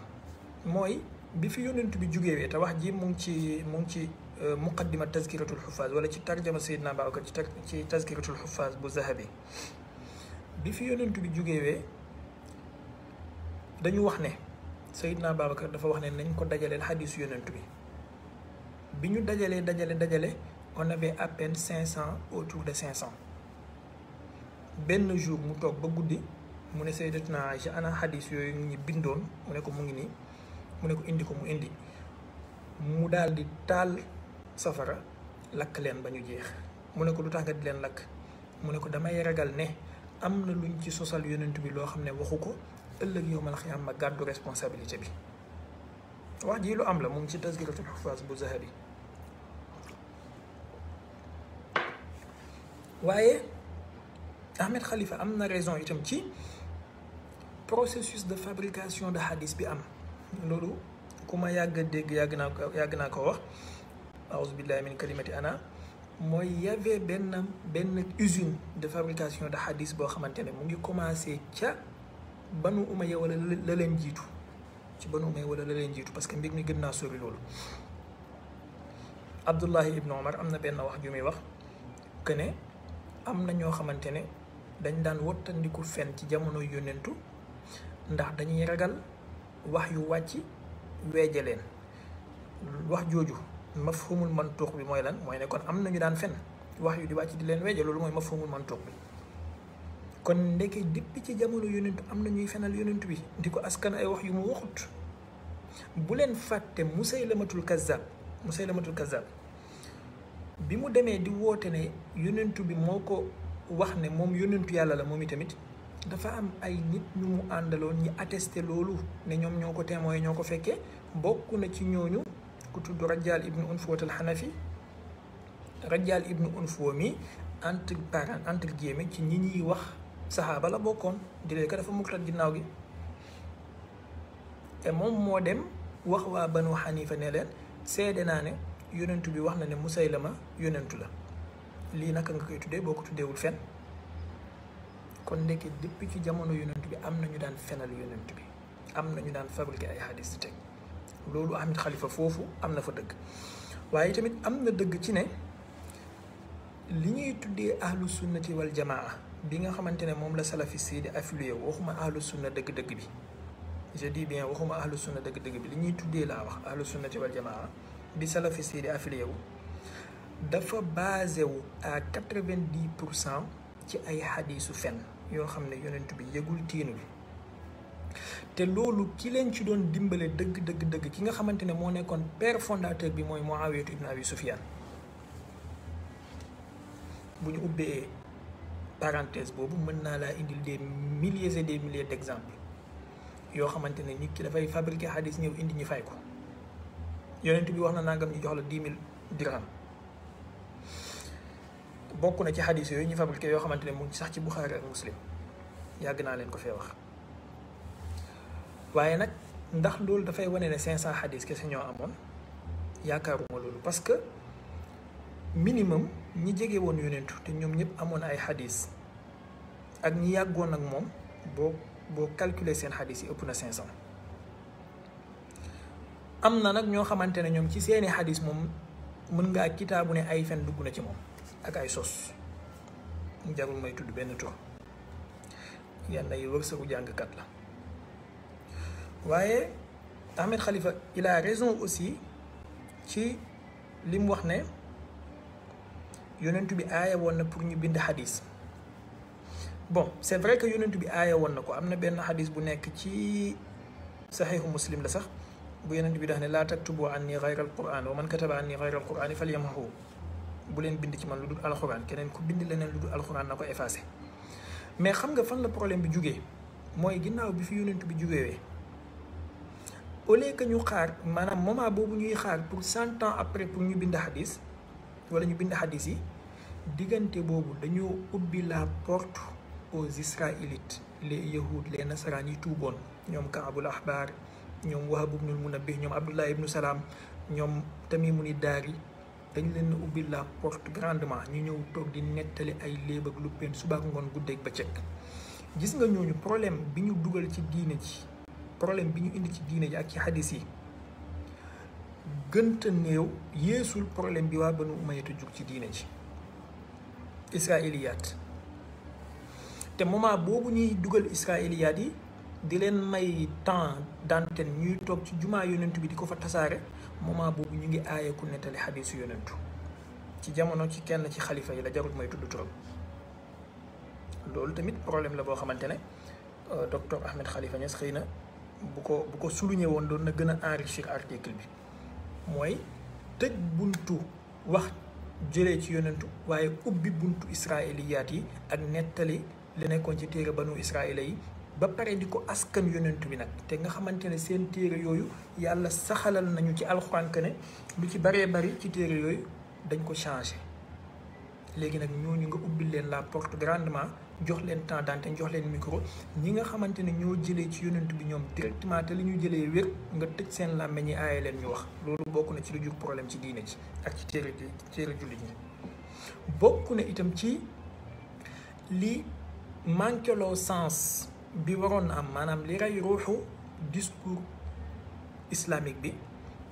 mooy bi fi yonent bi jugewee te wax ji mu ngi ci muqaddima tazkiratul xufaaz wala ci tarjama Seydina Babacar ci tazkiratul xufaaz bu Zahabi bi fi yonent bi jugewee dañu wax ne Seydina Babacar dafa wax ne nañ ko dajaleel xadiisu yonent bi ñu dajale on avait à peine 500 autour de 500 benn jour mu toog ba guddi mu ne Sayyidatuna Aïcha ana xadiis yooyu ñu bindoon mu ne ko mu ngi nii mu ne ko indi ko mu indi mu daal di taal safara lakk leen ba ñu jeex mu ne ko lu tax nga di leen lakk mu ne ko damay ragal ne am na luñ ci sosal yonent bi loo xam ne waxu ko ëllëg yawmal xiyaam ma gàddu responsabilité bi wax ji lu am la mu ngi ci tazkiratul xufaaz bu Zahabi waaye Ahmed Khalifa am na raison itam ci processus de fabrication de hadis bi am loolu ku ma yàgg a dégg yàgg naa ko wax auzu billahi min kalimati ana mooy y avait benn usine de fabrication de hadis boo xamante ne mu ngi commencé ca Banu Umayya wala la leen jiitu ci Banu Umayya wala la leen jiitu parce que mbir mi gën naa sori loolu Abdullahi ibn Omar am na benn wax ju muy wax que ne am na ñoo xamante ne dañ daan wottandiku fen ci jamono yónnentu ndax dañuy ragal wax yu wàcc weeje leen wax jooju mafhumul mantuq bi mooy lan mooy ne kon am nañu daan fen wax yu di wàcc di leen weeje loolu mooy mafhumul mantuq bi kon ndeke depuis ci jamono yónnentu am na ñuy fenal yónnentu bi di ko askan ay wax yu mu waxut bu leen fàtte Musaylamatul Kazzab Musaylamatul Kazzab bi mu demee di woote ne yonentu bi moo ko wax ne moom yonentu yàlla la moom itamit dafa am ay nit ñu mu àndaloon ñi attesté loolu ne ñoom ñoo ko témoin ñoo ko fekkee. bokk na ci ñooñu ku tudd Rajal ibnu Unfuwat al-Hanafi. Rajal ibnu Unfuwa mi entre guillemets ci ñi ñuy wax saxaaba la bokkoon di leen ko dafa murtad ginnaaw gi. te moom moo dem wax waa Banu Xanifa ne leen seede naa ne yonentu bi wax na ne Musaylama yonentu la lii naka nga koy tuddee boo ko tuddeewul fen. kon ndeke depuis ci jamono yonentu bi am na ñu daan fenal yonentu bi am na ñu daan fabriqué ay xadis di teg loolu Ahmed Khalifa foofu am na fa dëgg waaye tamit am na dëgg ci ne li ñuy tuddee ahlu sunnati wal jamaa bi nga xamante ne moom la salafiste yi di affilié waxuma ahlu sunna dëgg-dëgg bi je dis bien waxuma ahlu sunna dëgg-dëgg bi li ñuy tuddee laa wax ahlu sunnati wal jamaa bi salafiste yi di affilié wu dafa basé wu à 90% ci ay xadiisu fen yoo xam ne yonent bi yëgul tiinul te loolu ki leen ci doon dimbale dëgg ki nga xamante ne moo nekkoon père fondateur bi mooy Muawiyatu ibn Abi Sufyan. bu ñu ubbee parenthèse boobu mën naa laa indil des milliers et des milliers d'exemples yoo xamante ne nit ki dafay fabriquer xadis ñëw indi ñu fay ko yonent bi wax na nangam ñu jox la 10 000 dirham bokk na ci xadis yooyu ñu fabriqué yoo xamante ne mu ngi sax ci Buxaari ak Muslim yàgg naa leen ko fee wax. waaye nag ndax loolu dafay wane ne 500 xadis kese ñoo amoon yaakaaruma loolu parce que minimum ñi jege woon yonentu te ñoom ñëpp amoon ay xadis ak ñi yàggoon ak moom boo calculer seen xadis yi ëpp na 500. am na nag ñoo xamante ne ñoom ci seeni xadis moom mën ngaa kitaabu ne ay fen dugg na ci moom ak ay sos jarul may tudd benn tur yenn ay wërsëgu jàngkat la. waaye Ahmed Khalifa il a raison aussi ci li mu wax ne yonentu bi aaya woon na pour ñu bind xadis. bon c'est vrai que yonentu bi aaya woon na ko am na benn xadis bu nekk ci saxiixu Muslim la sax bu yonentu bi dax ne laa taktubu anni gayra alquran wa man kataba anni gayra alqurani falyamhu bu leen bind ci man lu dul alxuraan keneen ku bind leneen lu dul alxuraan na ko effacé. mais xam nga fan la problème bi jugee mooy ginnaaw bi fi yonentu bi jugewee au lieu que ñu xaar maanaam moment boobu ñuy xaar pour 100 ans après pour ñu bind xadis wala ñu bind xadis yi diggante boobu dañoo ubbi la porte aux israélites les yahoud les nasaraan yi tuuboon ñoom Kaabul Ahbar ñoom Wahab ibnul Munabbih ñoom Abdullah ibnu Salaam ñoom Tamimuni Daari dañ leen ubbi la porte grandement ñu ñëw toog di nettali ay léeb ak luppeen suba ak ngoon guddeeg bëccëg. gis nga ñooñu problème bi ñu dugal ci diine ji problème bi ñu indi ci diine ji ak ci xadis yi gënta néew yeesul problème bi waa Banu Umayya jug ci diine ji israéliyaat te moment boobu ñuy dugal israéliyaat yi di leen may temps d'antenne ñuy toog ci jumaa yonentu bi di ko fa tasaare moment boobu ñu ngi aaye ku nettali xadisu yonentu ci jamono ci kenn ci xalifa yi la jarul may tudd turam. loolu tamit problème la boo xamante ne docteur Ahmed Khalifa Niass xëy na bu ko souligné woon doon na gën a enrichir article bi mooy tëj buntu wax jëlee ci yonentu waaye ubbi buntu israéliyaat yi ak nettali li nekkoon ci téere banu israéla yi ba pare di ko askan yonentu bi nag te nga xamante ne seen téere yooyu yàlla saxalal nañu ci alxuraan que ne lu ci baree bari ci téere yooyu dañ ko changé. léegi nag ñooñu nga ubbi leen la porte grandement jox leen temps d'antenne jox leen micro ñi nga xamante ne ñoo jëlee ci yonent bi ñoom directement te li ñu jëlee wér nga tëj seen làmmeñ ñi aaye leen ñu wax loolu bokk na ci lu jur problème ci diine ji ak ci téere jullit ñi. bokk na itam ci li manqué loo sens bi waroon na am maanaam li rey ruuxu discours islamique bi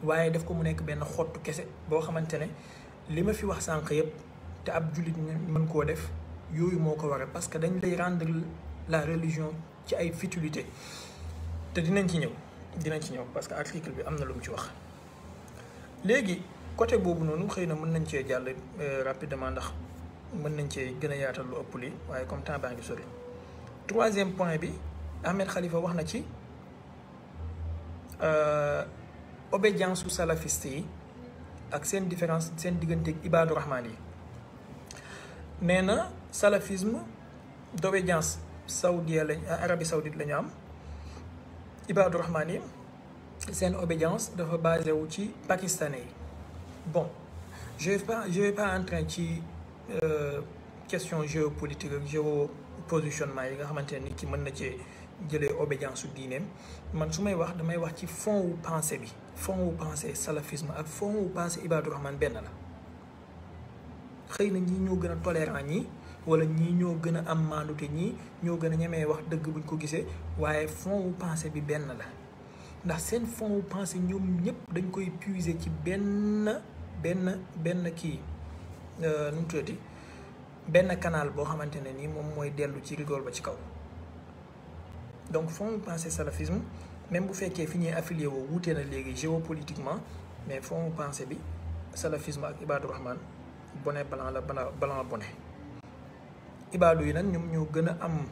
waaye def ko mu nekk benn xottu kese boo xamante ne li ma fi wax sànq yëpp. te ab jullit mën koo def yooyu moo ko waral parce que dañ lay rendre la religion ci ay futilité te dinañ ci ñëw parce que article bi am na lu mu ci wax. léegi côté boobu noonu xëy na mën nañ cee jàll rapidement ndax mën nañ cee gën a yaatal lu ëpp lii waaye comme temps baa ngi sori. troisième point bi Ahmed Khalifa wax na ci obédience su salafiste yi ak seen différence seen digganteeg ibaadu rahmaan yi. nee na salafisme d'obédience saoudia lañ Arabie Saoudite la ñu am. ibaadu rahmaan yi seen obédience dafa basé wu ci pakistanais yi. bon je vais pas entrer ci question géopolitique ak géopositionnement yi nga xamante ne nit ki mën na cee jëlee obédience su diineem. man su may wax damay wax ci fond wu pensée bi, fond wu pensée salafisme ak fond wu pensée ibaadu rahmaan benn la. xëy na ñii ñoo gën a tolérant ñii, wala ñii ñoo gën a am maandute, ñii ñoo gën a ñemee wax dëgg buñ ko gisee, waaye fond wu pensée bi benn la. ndax seen fond wu pensée ñoom ñëpp dañ koy puiser ci benn kii nu mu tuddati benn canal boo xamante ne nii moom mooy dellu ci rigole ba ci kaw. donc fond wu pensée salafisme même bu fekkee fi ñuy affilié woo wuute na léegi géopolitiquement, mais fond wu pensée bi salafisme ak ibaadu rahmaan bonnet blanc la blanc bonnet. ibaadu yi nag ñoom ñoo gën a am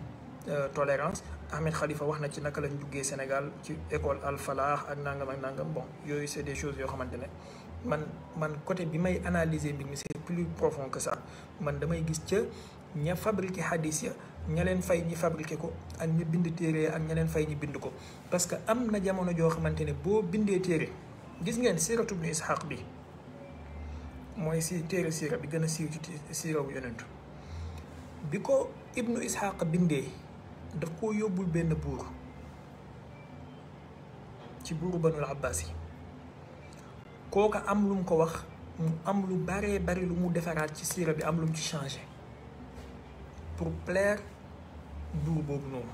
tolérance. Ahmed Khalifa wax na ci naka lañ duggee Sénégal ci école Al Falah ak nangam. Bon yooyu c'est des choses yoo xamante ne man côté bi may analyser mbir mi c'est plus profond que ça. man damay gis ca ña fabriqué hadis ya ña leen fay ñi fabriqué ko ak ña bind téere ak ña leen fay ñi bind ko. parce que am na jamono joo xamante ne boo bindee téere, gis ngeen siiratu ibnu Ishaq bi mooy si téere siira bi gën a siiw ci siira wu yonentu bi ko ibnu Ishaq bindee daf koo yóbbul benn buur ci buuru Banul Abbas yi. kooka am lu mu ko wax, mu am lu baree bari lu mu defaraat ci siira bi, am lu mu ci changé pour plaire buur boobu noonu.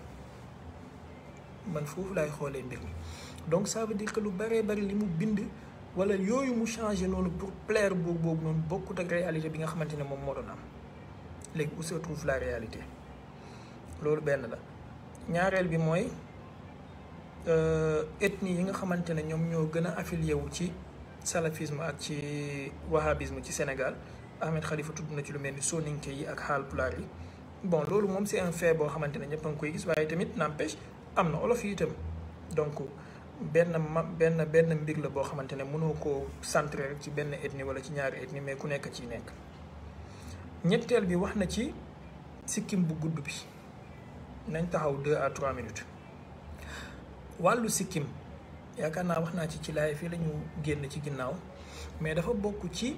man foofu laay xoolee mbir mi. donc ça veut dire que lu baree bari li mu bind wala yooyu mu changé noonu pour plaire buur boobu noonu bokkut ak réalité bi nga xamante ne moom moo doon am. léegi où se trouve la réalité? loolu benn la. ñaareel bi mooy ethnie yi nga xamante ne ñoom ñoo gën a affilié wu ci salafisme ak ci wahhabisme ci Sénégal. Ahmed Khalifa tudd na ci lu mel ni soninke yi ak haalpulaar yi. bon loolu moom c'est un fait boo xamante ne ñëpp a ngi koy gis, waaye tamit n'empêche am na olof yi itam. donc benn mbir la boo xamante ne mënoo koo centrer rek ci benn ethnie wala ci ñaari ethnie, mais ku nekk ciy nekk. ñetteel bi wax na ci sikkim bu gudd bi. nañ taxaw 2 à 3 minutes. wàllu sikkim yaakaar naa wax naa ci laay fii la ñu génn ci ginnaaw, mais dafa bokk ci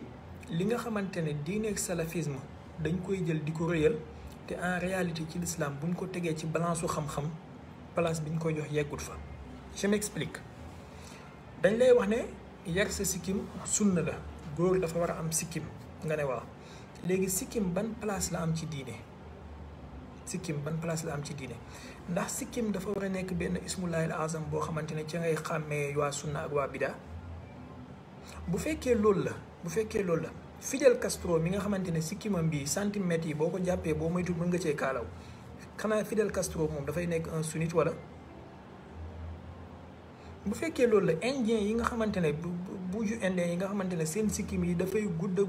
li nga xamante ne diine ak salafisme dañ koy jël di ko rëyal, te en réalité ci l'islam buñ ko tegee ci balance su xam-xam place biñ koy jox yeggut fa. je m'explique. dañ lay wax ne yar sa sikkim sunna la, góor dafa war a am sikkim, nga ne waaw léegi sikkim ban place la am ci diine? sikkim ban place la am ci diine? ndax sikkim dafa war a nekk benn ismullahil azam boo xamante ne ci ngay xàmmee waa sunna ak waa bida? bu fekkee loolu la Fidel Castro mi nga xamante ne sikkimam bi centimètres yi boo ko jàppee boo moytul mën nga cee kaalaw, xanaa Fidel Castro moom dafay nekk un sunnite wala? bu fekkee loolu la indien yi nga xamante ne buuju indien yi nga xamante ne seen sikkim yi dafay gudd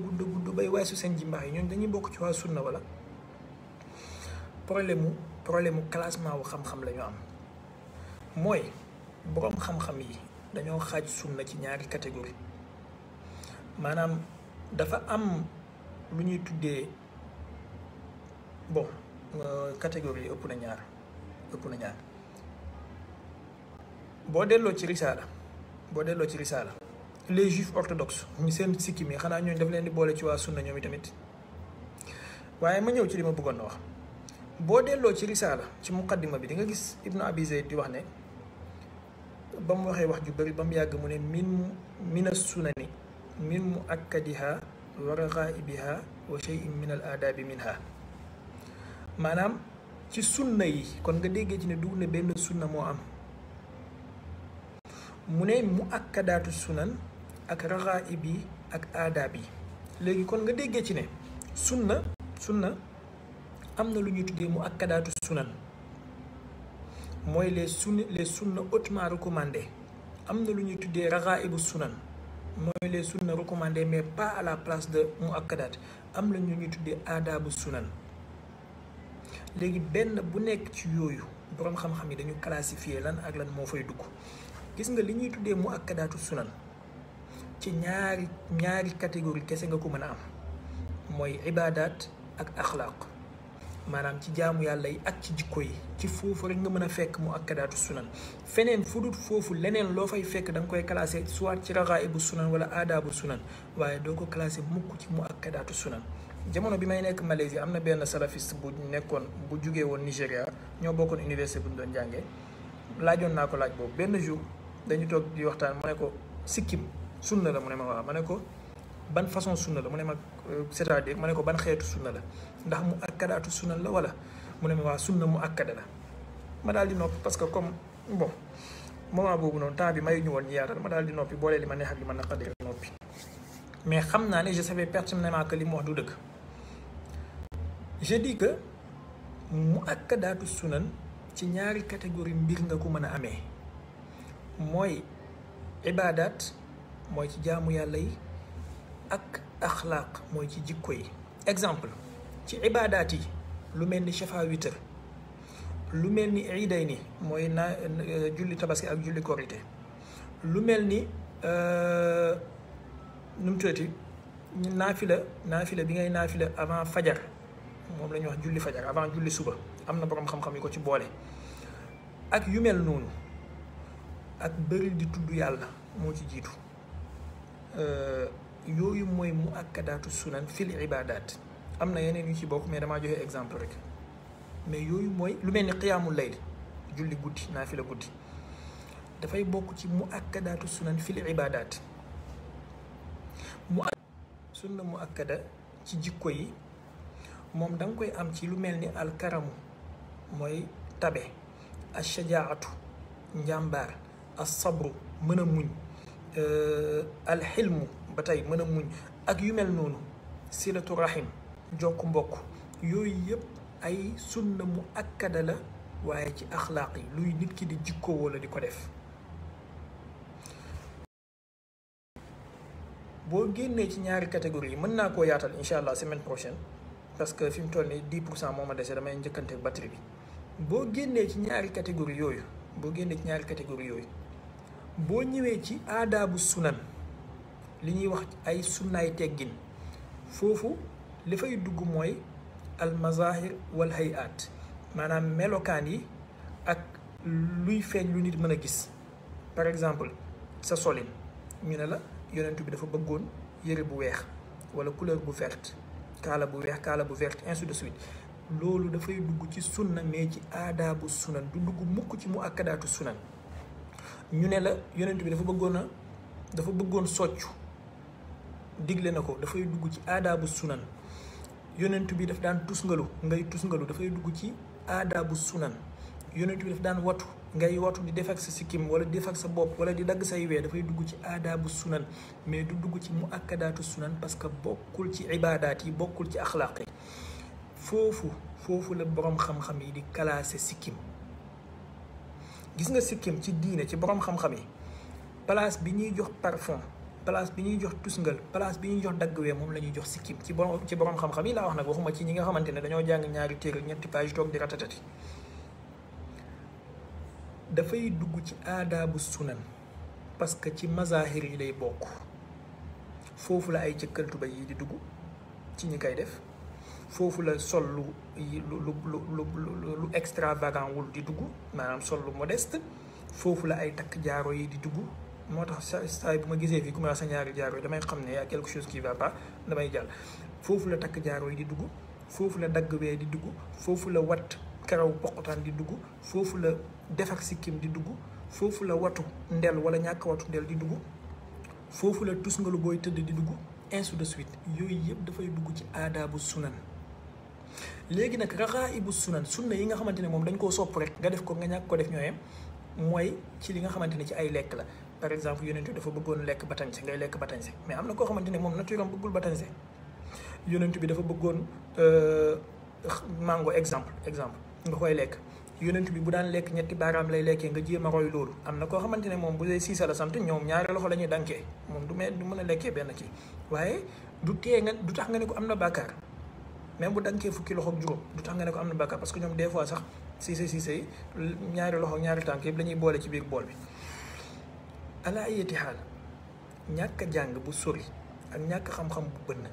bay weesu seen jimbax yi, ñooñu dañuy bokk ci waa sunna wala? problème mu classement wu xam-xam la ñu am. mooy boroom xam-xam yi dañoo xaaj sunna ci ñaari catégorie. maanaam dafa am lu ñuy tuddee catégorie yi ëpp na ñaar. boo delloo ci risaala les juifs orthodoxes ñu seen sikkim yi xanaa ñooñu daf leen di boole ci waa sunna ñoom itamit. waaye ma ñëw ci li ma bëggoon na wax. boo delloo ci risaala ci muqaddima bi di nga gis Ibnu Abi Zayd di wax ne, ba mu waxee wax ju bëri ba mu yàgg mu ne min as-sunani min muakkadiha wa raghaibiha wa shay'in min al aadabi minha. maanaam ci sunna yi kon nga déggee ci ne du ne benn sunna moo am, mu ne muakkadaatu sunan ak raghaib yi ak aadaab yi. léegi kon nga déggee ci ne sunna am na lu ñuy tuddee muakkadaatu sunan, mooy les sunna hautement recommandées. am na lu ñuy tuddee raghaibu sunan, mooy les sunna recommandées mais pas à la place de muakkadaat. am na ñu ñuy tuddee aadaabu sunan. léegi benn bu nekk ci yooyu boroom xam-xam yi dañu classifier lan ak lan moo fay dugg. gis nga li ñuy tuddee muakkadaatu sunan ci ñaari catégorie kese nga ko mën a am mooy ibaadaat ak axlaaq maanaam ci jaamu yàlla yi ak ci jikko yi ci foofu rek nga mën a fekk mu akkadaatu sunan feneen fu dul foofu leneen loo fay fekk da nga koy classé soit ci raxaa'ibu sunan wala aadaabu sunan waaye doo ko classé mukk ci mu akkadaatu sunan jamono bi may nekk Malaisie am na benn salafiste bu nekkoon bu jugee woon Nigéria ñoo bokkoon université bu ñu doon jàngee laajoon naa ko laaj boobu benn jour dañu toog di waxtaan mu ne ko sikkim sunna la mu ne ma waaw ma ne ko ban façon sunna la mu ne ma c'est-à-dire ma ne ko ban xeetu sunna la ndax mu akkadaatu sunan la wala mu ne ma waa sunna mu akkada la ma daal di noppi parce que comme bon moment boobu noonu temps bi may ñu woon ñu yaatal ma daal di noppi boolee li ma neex ak li ma naqadi noppi mais xam naa ne je savais pertinemment que li mu wax du dëgg je dis que mu akkadaatu sunan ci ñaari catégorie mbir nga ko mën a amee mooy ibaadaat mooy ci jaamu yàlla yi ak axlaaq mooy ci jikko yi exemple ci ibaadaat yi lu mel ni shafa witr lu mel ni iiday ni mooy julli tabaski ak julli korité lu mel ni nu mu tuddati naafila bi ngay naafila avant fajar moom la ñuy wax julli fajar avant julli suba am na boroom xam-xam yi ko ci boole ak yu mel noonu ak bëri di tudd yàlla moo ci jiitu yooyu mooy mu akkadaatu sunan fil ibaadaat am na yeneen yu ci bokk mais damaa joxe exemple rek mais yooyu mooy lu mel ni qiyaamul layl julli guddi naafila guddi dafay bokk ci mu akkadaatu sunan fil ibaadaat sunna mu akkada ci jikko yi moom da nga koy am ci lu mel ni alkaramu mooy tabe ashajaatu njàmbaar as-sabru mën a muñ alxilmu ba tey mën a muñ ak yu mel noonu silatu rahim jokk mbokk yooyu yëpp ay sunna mu akkada la waaye ci axlaaq yi luy nit ki di jikko wala di ko def boo génnee ci ñaari catégorie yi mën naa koo yaatal incha allah semaine prochaine parce que fi mu toll nii 10% moo ma dese damay njëkkante batterie bi boo génnee ci ñaari catégorie yooyu boo ñëwee ci aadaabu sunan li ñuy wax ay sunnaay teggin foofu li fay dugg mooy al mazahir wal hayat maanaam melokaan yi ak luy feeñ lu nit mën a gis par exemple sa solin ñu ne la yonent bi dafa bëggoon yëre bu weex wala couleur bu verte kaala bu weex kaala bu verte ainsi de suite loolu dafay dugg ci sunna mais ci aadaabu sunan du dugg mukk ci mu akkadaatu sunan ñu ne la yonent bi dafa bëggoon soccu digle na ko dafay dugg ci aadaabu sunan yonent bi daf daan tusngalu ngay tusngalu dafay dugg ci aadaabu sunan yonent bi daf daan watu ngay watu di def ak sa sikkim wala di def ak sa bopp wala di dagg say wee dafay dugg ci aadaabu sunan mais du dugg ci mu akkadaatu sunan parce que bokkul ci ibaadaat yi bokkul ci axlaaq yi foofu la boroom xam-xam yi di classé sikkim gis nga sikkim ci diine ci boroom xam-xam yi place bi ñuy jox parfum place bi ñuy jox tusngal place bi ñuy jox dagg wee moom la ñuy jox sikkim ci boroom xam-xam yi laa wax nag waxuma ci ñi nga xamante ne dañoo jàng ñaari téere ñetti page toog di ratatati dafay dugg ci aadaabu sunan parce que ci mazahir yi lay bokk foofu la ay cëkkal tuba yi di dugg ci ñi koy def foofu la sol lu extravagant wul di dugg maanaam sol lu modeste foofu la ay takk jaaro yi di dugg moo tax saa bu ma gisee fii ku ma sa ñaari jaaro yi damay xam ne y a quelque chose qui va pas damay jàll foofu la takk jaaro yi di dugg foofu la dagg wee di dugg foofu la wat karaw poqutaan di dugg foofu la defar sikkim di dugg foofu la watu ndel wala ñàkk watu ndel di dugg foofu la tusngalu booy tëdd di dugg ainsi de suite yooyu yëpp dafay dugg ci aadaabu sunan léegi nag raxaa'ibu sunan sunna yi nga xamante ne moom dañ koo sopp rek nga def ko nga ñàkk ko def ñooyam mooy ci li nga xamante ne ci ay lekk la par exemple yonent bi dafa bëggoon lekk batañse ngay lekk batañse mais am na koo xamante ne moom naturam bëggul batañse yonent bi dafa bëggoon mango exemple nga koy lekk yonent bi bu daan lekk ñetti baaraam lay lekkee nga jéem a roy loolu am na koo xamante ne moom bu dee siisa la sant ñoom ñaari loxo la ñuy dankee moom du mën a lekkee benn kii waaye du tax nga ne ko am na bàkkaar même bu dankee fukki loxo ak juróom du tax nga ne ko am na bàkkaar parce que ñoom des fois sax siise yi ñaari loxo ñaari tànk yëpp la ñuy boole ci biir bool bi ala ayati xaal ñàkk a jàng bu sori ak ñàkk xam-xam bu bënn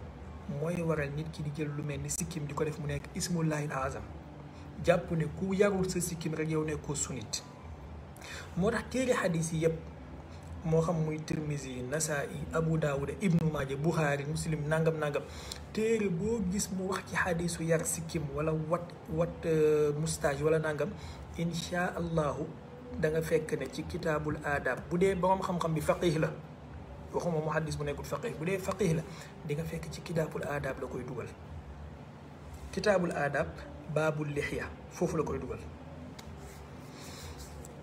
mooy waral nit ki di jël lu mel ni sikkim di ko def mu nekk ismullahil azam jàpp ne ku yarul sa sikkim rek yow nekkoo sunnit. moo tax téere xadis yi yëpp moo xam muy Tirmizi Nasaa'i Abu Daawuda Ibnu Maaja Buxaari Muslim nangam téere boo gis mu wax ci xadisu yar sikkim wala wat moustache wala nangam insha allahu da nga fekk ne ci kitaabul aadab bu dee borom xam-xam bi faqih la waxuma mu xadis bu nekkul faqih bu dee faqih la di nga fekk ci kitaabul aadab la koy dugal. kitaabul aadab baabul lixya foofu la koy dugal.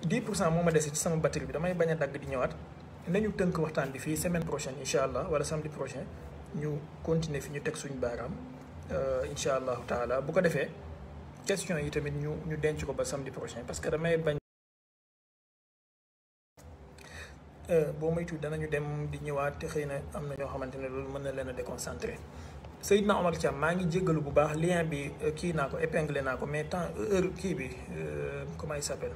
10% moo ma dese ci sama batterie bi damay bañ a dagg di ñëwaat nañu tënk waxtaan bi fii semaine prochaine incha allah wala samedi prochain ñu continuer fi ñu teg suñu baaraam incha allahu taala bu ko defee question yi tamit ñu denc ko ba samedi prochain parce que damay bañ. boo moytu danañu dem di ñëwaat te xëy na am na ñoo xamante ne loolu mën na leen a déconcentré. Seydina Omar Thiam maa ngi jéggalu bu baax lien bi kii naa ko épinglé naa ko mais temps heure kii bi comment il s'appelle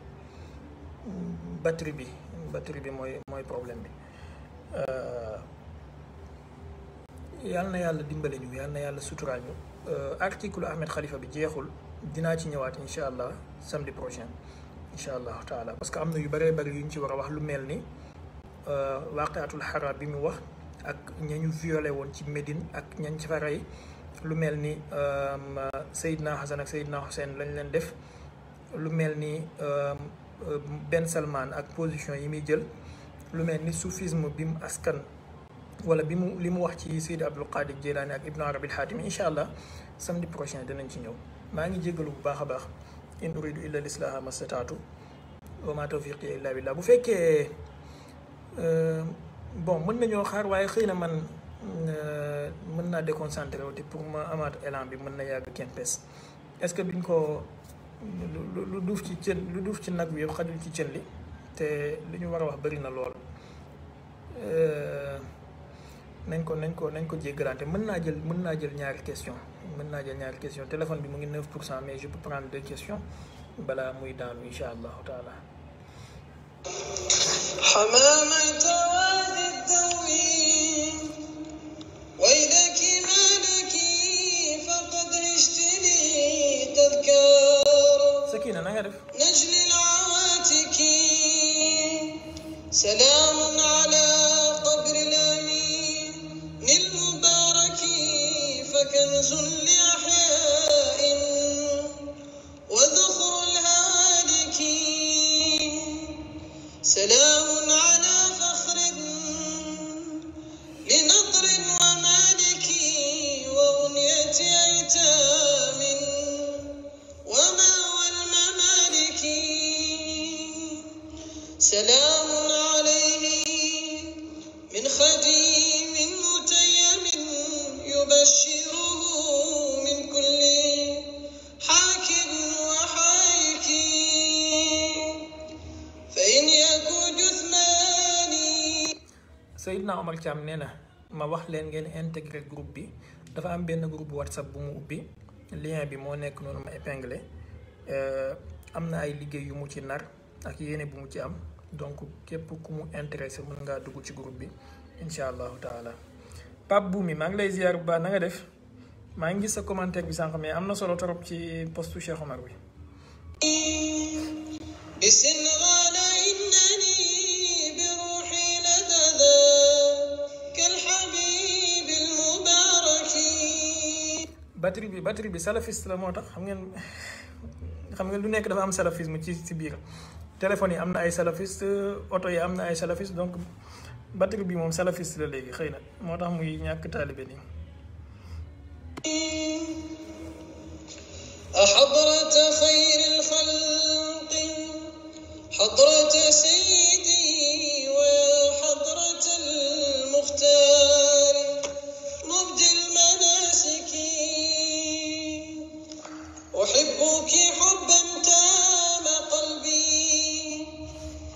batterie bi mooy problème bi. yàlla na yàlla dimbale ñu yàlla na yàlla suturaal ñu. article Ahmed Khalifa bi jeexul dinaa ci ñëwaat incha allah samedi prochain incha allah taala parce que am na yu bëree bëri yu ñu ci war a wax lu mel ni waaqiatul xara bi mu wax ak ñañu violé woon ci Médine ak ñañ ci fa rey lu mel ni Seydina Hassan ak Seydina Hussein lañ leen def lu mel ni Ben Salman ak position yi muy jël lu mel ni soufisme bi mu askan wala li mu wax ci Seydi Abdul Qadir Jilani ak Ibnu Arabi al-Hatimi incha allah samedi prochain dinañ ci ñëw. maa ngi jéggalu bu baax a baax in uridu illa lislaha mastataatu wa ma tawfiqi illa billah. bu fekkee bon mën nañoo xaar waaye xëy na man mën naa déconcentré wu te pour ma amaat élan bi mën na yàgg kempes est-ce que duñ ko lu duuf ci nag wi xajul ci cën li te li ñu war a wax bëri na lool. nañ ko jéggalante mën naa jël ñaari question téléphone bi mu ngi 9% mais je peux prendre 2 questions balaa muy daanu insha allahu taala. حمامة وادي الدوي ويلك مالك فقد عشت لي تذكار سكينة na nga def نجل العواتك سلام على قبر الأمين المبارك فكنز لأحياء وذخر الهالك سلام على فخر لنضر ومالك وغنية أيتام وما والممالك سلام عليه من خديم متيم يبشره من كل حاك وحايك فإن يكو جثماني. Seydina Omar Thiam nee na ma wax leen ngeen intégré groupe bi dafa am benn groupe WhatsApp bu mu ubbi lien bi moo nekk noonu ma épinglé am na ay liggéey yu mu ci nar ak yéene bu mu ci am donc képp ku mu intéressé mën ngaa dugg ci groupe bi incha allahu taala. Pape Boumi maa ngi lay ziar bu baax na nga def maa ngi gis sa commentaire bi sànq mais am na solo trop ci postu Cheikh Omar bi. بسنغال إنني بروحي لدى كالحبيب المبارك. batterie bi salafiste la moo tax xam ngeen lu nekk dafa am salafisme ci biir téléphone yi am na ay salafiste oto yi am na ay salafiste donc batterie bi moom salafiste la léegi xëy na moo tax muy ñàkk taalibe nii. أحضرة خير الخلق حضرة سيدي وحضرة المختار مبدي المناسك أحبك حبا تام قلبي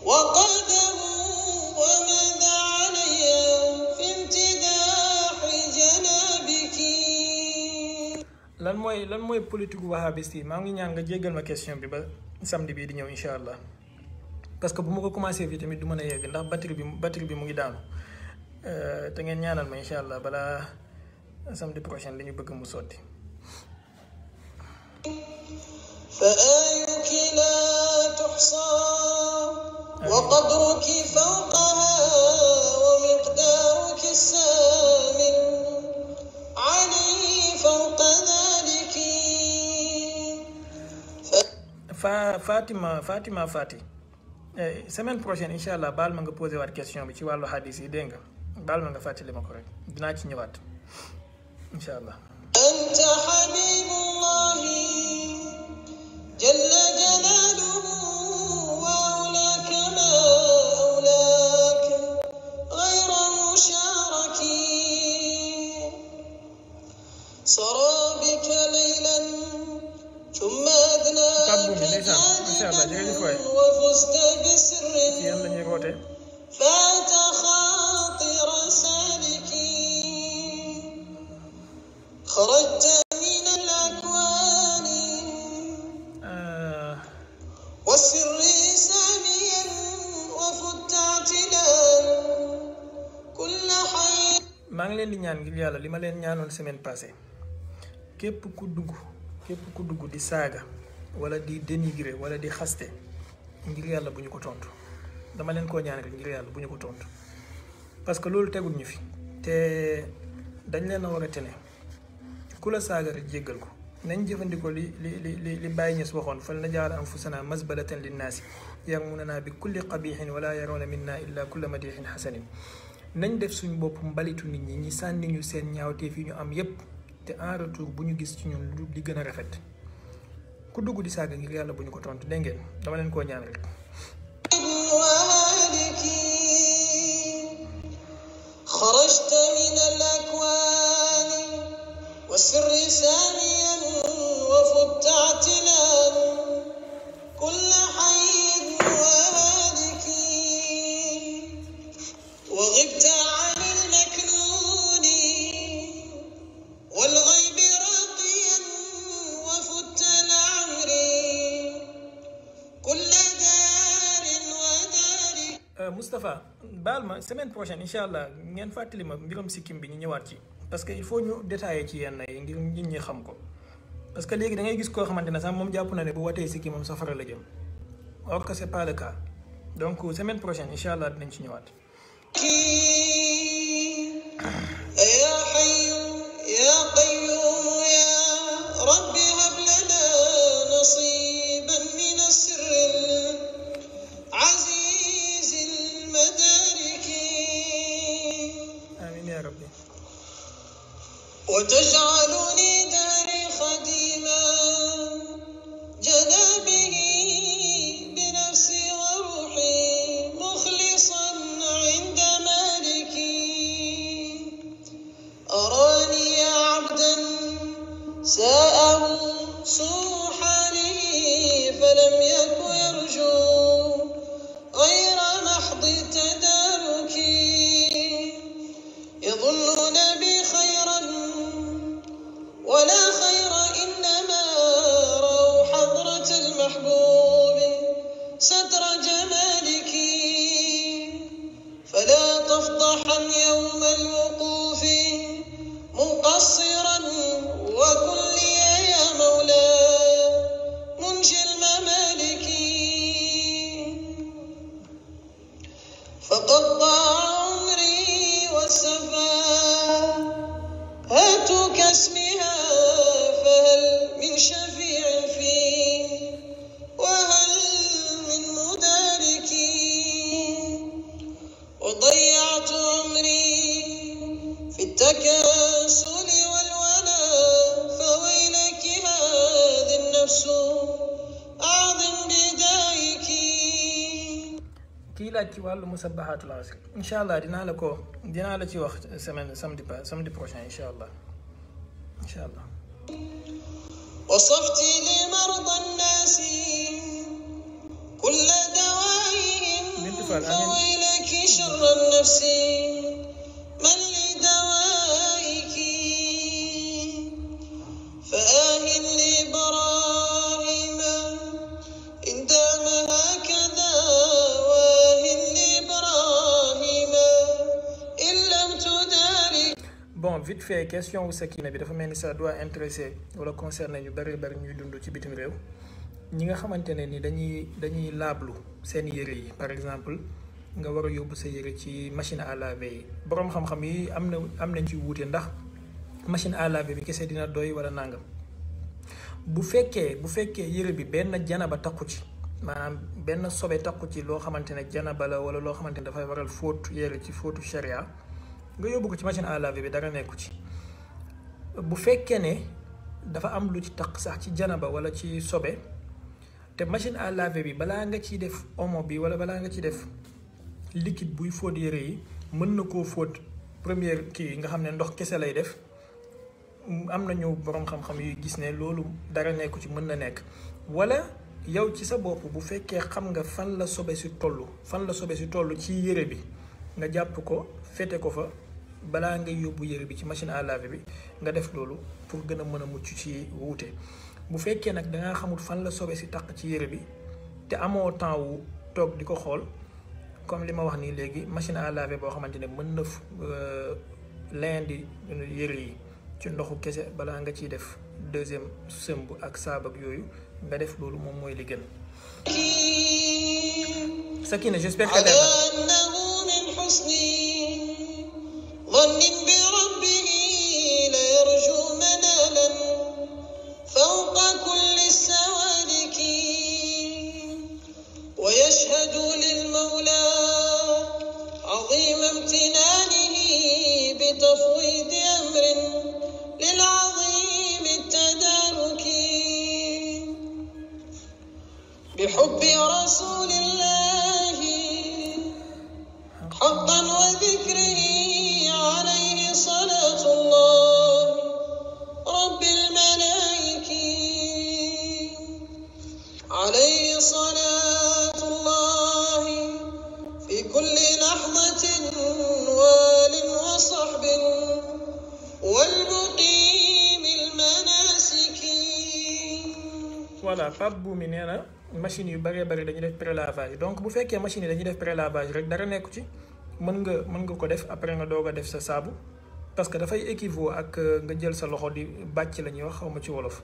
وقاده وماذا علي في امتداح جنابك. lan mooy politique wahhabiste yi maa ngi ñaan nga jéggal ma question bi ba samedi bii di ñëw incha allah parce que bu ma ko commencé fii tamit du mën a yegg ndax batterie bi mu ngi daanu te ngeen ñaanal ma incha allah balaa samedi prochain li ñu bëgg mu sotti. فآيك لا تحصى وقدرك فوقها ومقدارك السامي علي فوق ذلك. Fatima Fati semaine prochaine incha allah baal ma nga posé waat question bi ci wàllu hadis yi dégg nga baal ma nga fàttali ma ko rek dinaa ci ñëwaat incha allah. أنت حبيب الله جل جلاله وأولاك ما أولاك غير مشارك سرى بك ليلا ثم أدناك جانبا وفزت بسر فات خاطر سالكي خرجت من الأكوان والسر ساميا وفت اعتلال كل حي. maa ngi leen di ñaan ngir yàlla li ma leen ñaanoon semaine passée képp ku dugg di saaga wala di dénigrer wala di xaste ngir yàlla bu ñu ko tontu dama leen koo ñaan rek ngir yàlla bu ñu ko tontu parce que loolu tegul ñu fi te dañ leen a war a tene ku la saaga rek jéggal ko nañ jëfandikoo li Baye Niass waxoon fal naj'al anfusanaa mazbalatan linnaasi yarmuunanaa bi kulli qabiixin wala yarawna minna illa kulla madiixin xasanin nañ def suñu bopp mbalitu nit ñi ñi sànni ñu seen ñaawteef yi ñu am yépp te en retour bu ñu gis ci ñun lu li gën a rafet ku dugg di saaga ngir yàlla bu ñu ko tontu dégg ngeen dama leen koo ñaan rek. خرجت من الأكوان والسر ساميا وفت اعتلال كل حي وهالك وغبت عن المكنون والغيب راقيا وفت العمر كل دار ودار. Moustapha baal ma semaine prochaine incha allah ngeen fàttali ma mbiram sikkim bi ñu ñëwaat ci parce que il faut ñu détailler ci yenn yi ngir nit ñi xam ko parce que léegi da ngay gis koo xamante ne sax moom jàpp na ne bu watee sikkim moom safara la jëm or que c'est pas le cas donc semaine prochaine incha allah dinañ ci ñëwaat. يا حي يا قيوم يا رب هب لنا نصيبا من السر العزيز المدارك آمين يا ربي. وتجعلني داري خديما جنابه بنفسي وروحي مخلصا عند مالكي أراني عبدا ساءه سوحاني فلم يك يرجو غير محض تداركي يظنون بي خيرا ولا خير إنما رأوا حضرة المحبوب ستر جمالك فلا تفضحا يوم الوقوف مقصرا وكن لي يا مولاي منجي الممالك فقد ضاع عمري والسفاهة كاسمها فهل من شفيع فيه وهل من مدارك وضيعت عمري في التكاسل والولا فويلك هذه النفس أعظم بدايك. kii laaj ci wàllu musabbahatul asr incha allah dinaa la ci wax samedi prochain incha allah. وصفت لمرضى الناس كل دوائهم فويلك شر النفس من لدوائك فآه لإبراهيم إن دام هكذا وآه لإبراهيم إن vite fait question wu sakina bi dafa mel ni ça doit intéresser wala concerner ñu bari ñuy dund ci bitim réew ñi nga xamante ne ni dañuy laablu seen yére yi par exemple nga war a yóbbu sa yére ci machine à laver yi boroom xam-xam yi am nañ ci wuute ndax machine à laver bi kese dina doy wala nangam bu fekkee yére bi benn janaba takku ci maanaam benn sobe takku ci loo xamante ne janaba la wala loo xamante ne dafay waral fóot yére ci fóotu sharia nga yóbbu ko ci machine à laver bi dara nekku ci. bu fekkee ne dafa am lu ci takk sax ci janaba wala ci sobe te machine à laver bi balaa nga ciy def omo bi wala balaa nga ciy def liquide buy fóot yére yi mën na koo fóot première kii nga xam ne ndox kese lay def. am nañu boroom xam-xam yu gis ne loolu dara nekku ci mën na nekk wala yow ci sa bopp bu fekkee xam nga fan la sobe si toll ci yére bi nga jàpp ko fete ko fa balaa ngay yóbbu yére bi ci machine à laver bi nga def loolu pour gën a mën a mucc ci wuute. bu fekkee nag dangaa xamul fan la sobe si taq ci yére bi te amoo temps wu toog di ko xool comme li ma wax nii léegi machine à laver boo xamante ne mën na lendi yére yi ci ndoxu kese balaa nga ciy def deuxième sëmb ak saab ak yooyu nga def loolu moom mooy li gën. Sakina, j'espère que بحب رسول الله حقا وذكره عليه صلاة الله رب الملائكة عليه صلاة الله في كل لحظة وآل وصحب والمقيم المناسك. Voilà, Pape Boumi nee na machine yu bari dañuy def prélavage donc bu fekkee machine yi dañuy def prélavage rek dara nekku ci mën nga ko def après nga doog a def sa saabu parce que dafay équivaut ak nga jël sa loxo di bàcc la ñuy wax xaw ma ci wolof.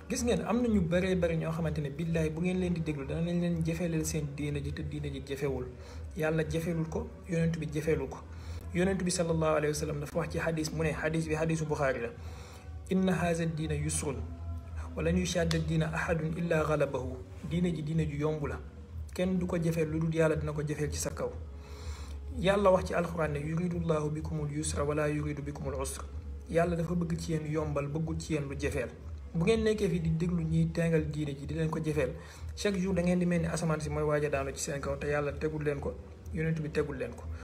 gis ngeen am na ñu bari ñoo xamante ne billaay bu ngeen leen di déglu dana leen jafeelal seen diina ji te diina ji jafewul yàlla jafeelul ko yonent bi jafeelul ko. yonent bi sallallahu alayhi wa sallam dafa wax ci xadis mu ne xadis bi xadisu Buxaari la inna haza diina yusrun walan yushadda diina ahadun illa galabahu diina ju yomb la kenn du ko jafeel lu dul yàlla dina ko jafeel ci sa kaw. yàlla wax ci alxuraan ne yuridullahu bikumul yusra wala yuridu bikumul usra yàlla dafa bëgg ci yéen yombal bëggul ci yéen lu jafeel. bu ngeen nekkee fii di déglu ñiy tengal diine ji di leen ko jafeel chaque jour da ngeen di mel ni asamaan si mooy waaj a daanu ci seen kaw te yàlla tegul leen ko yonent bi tegul leen ko.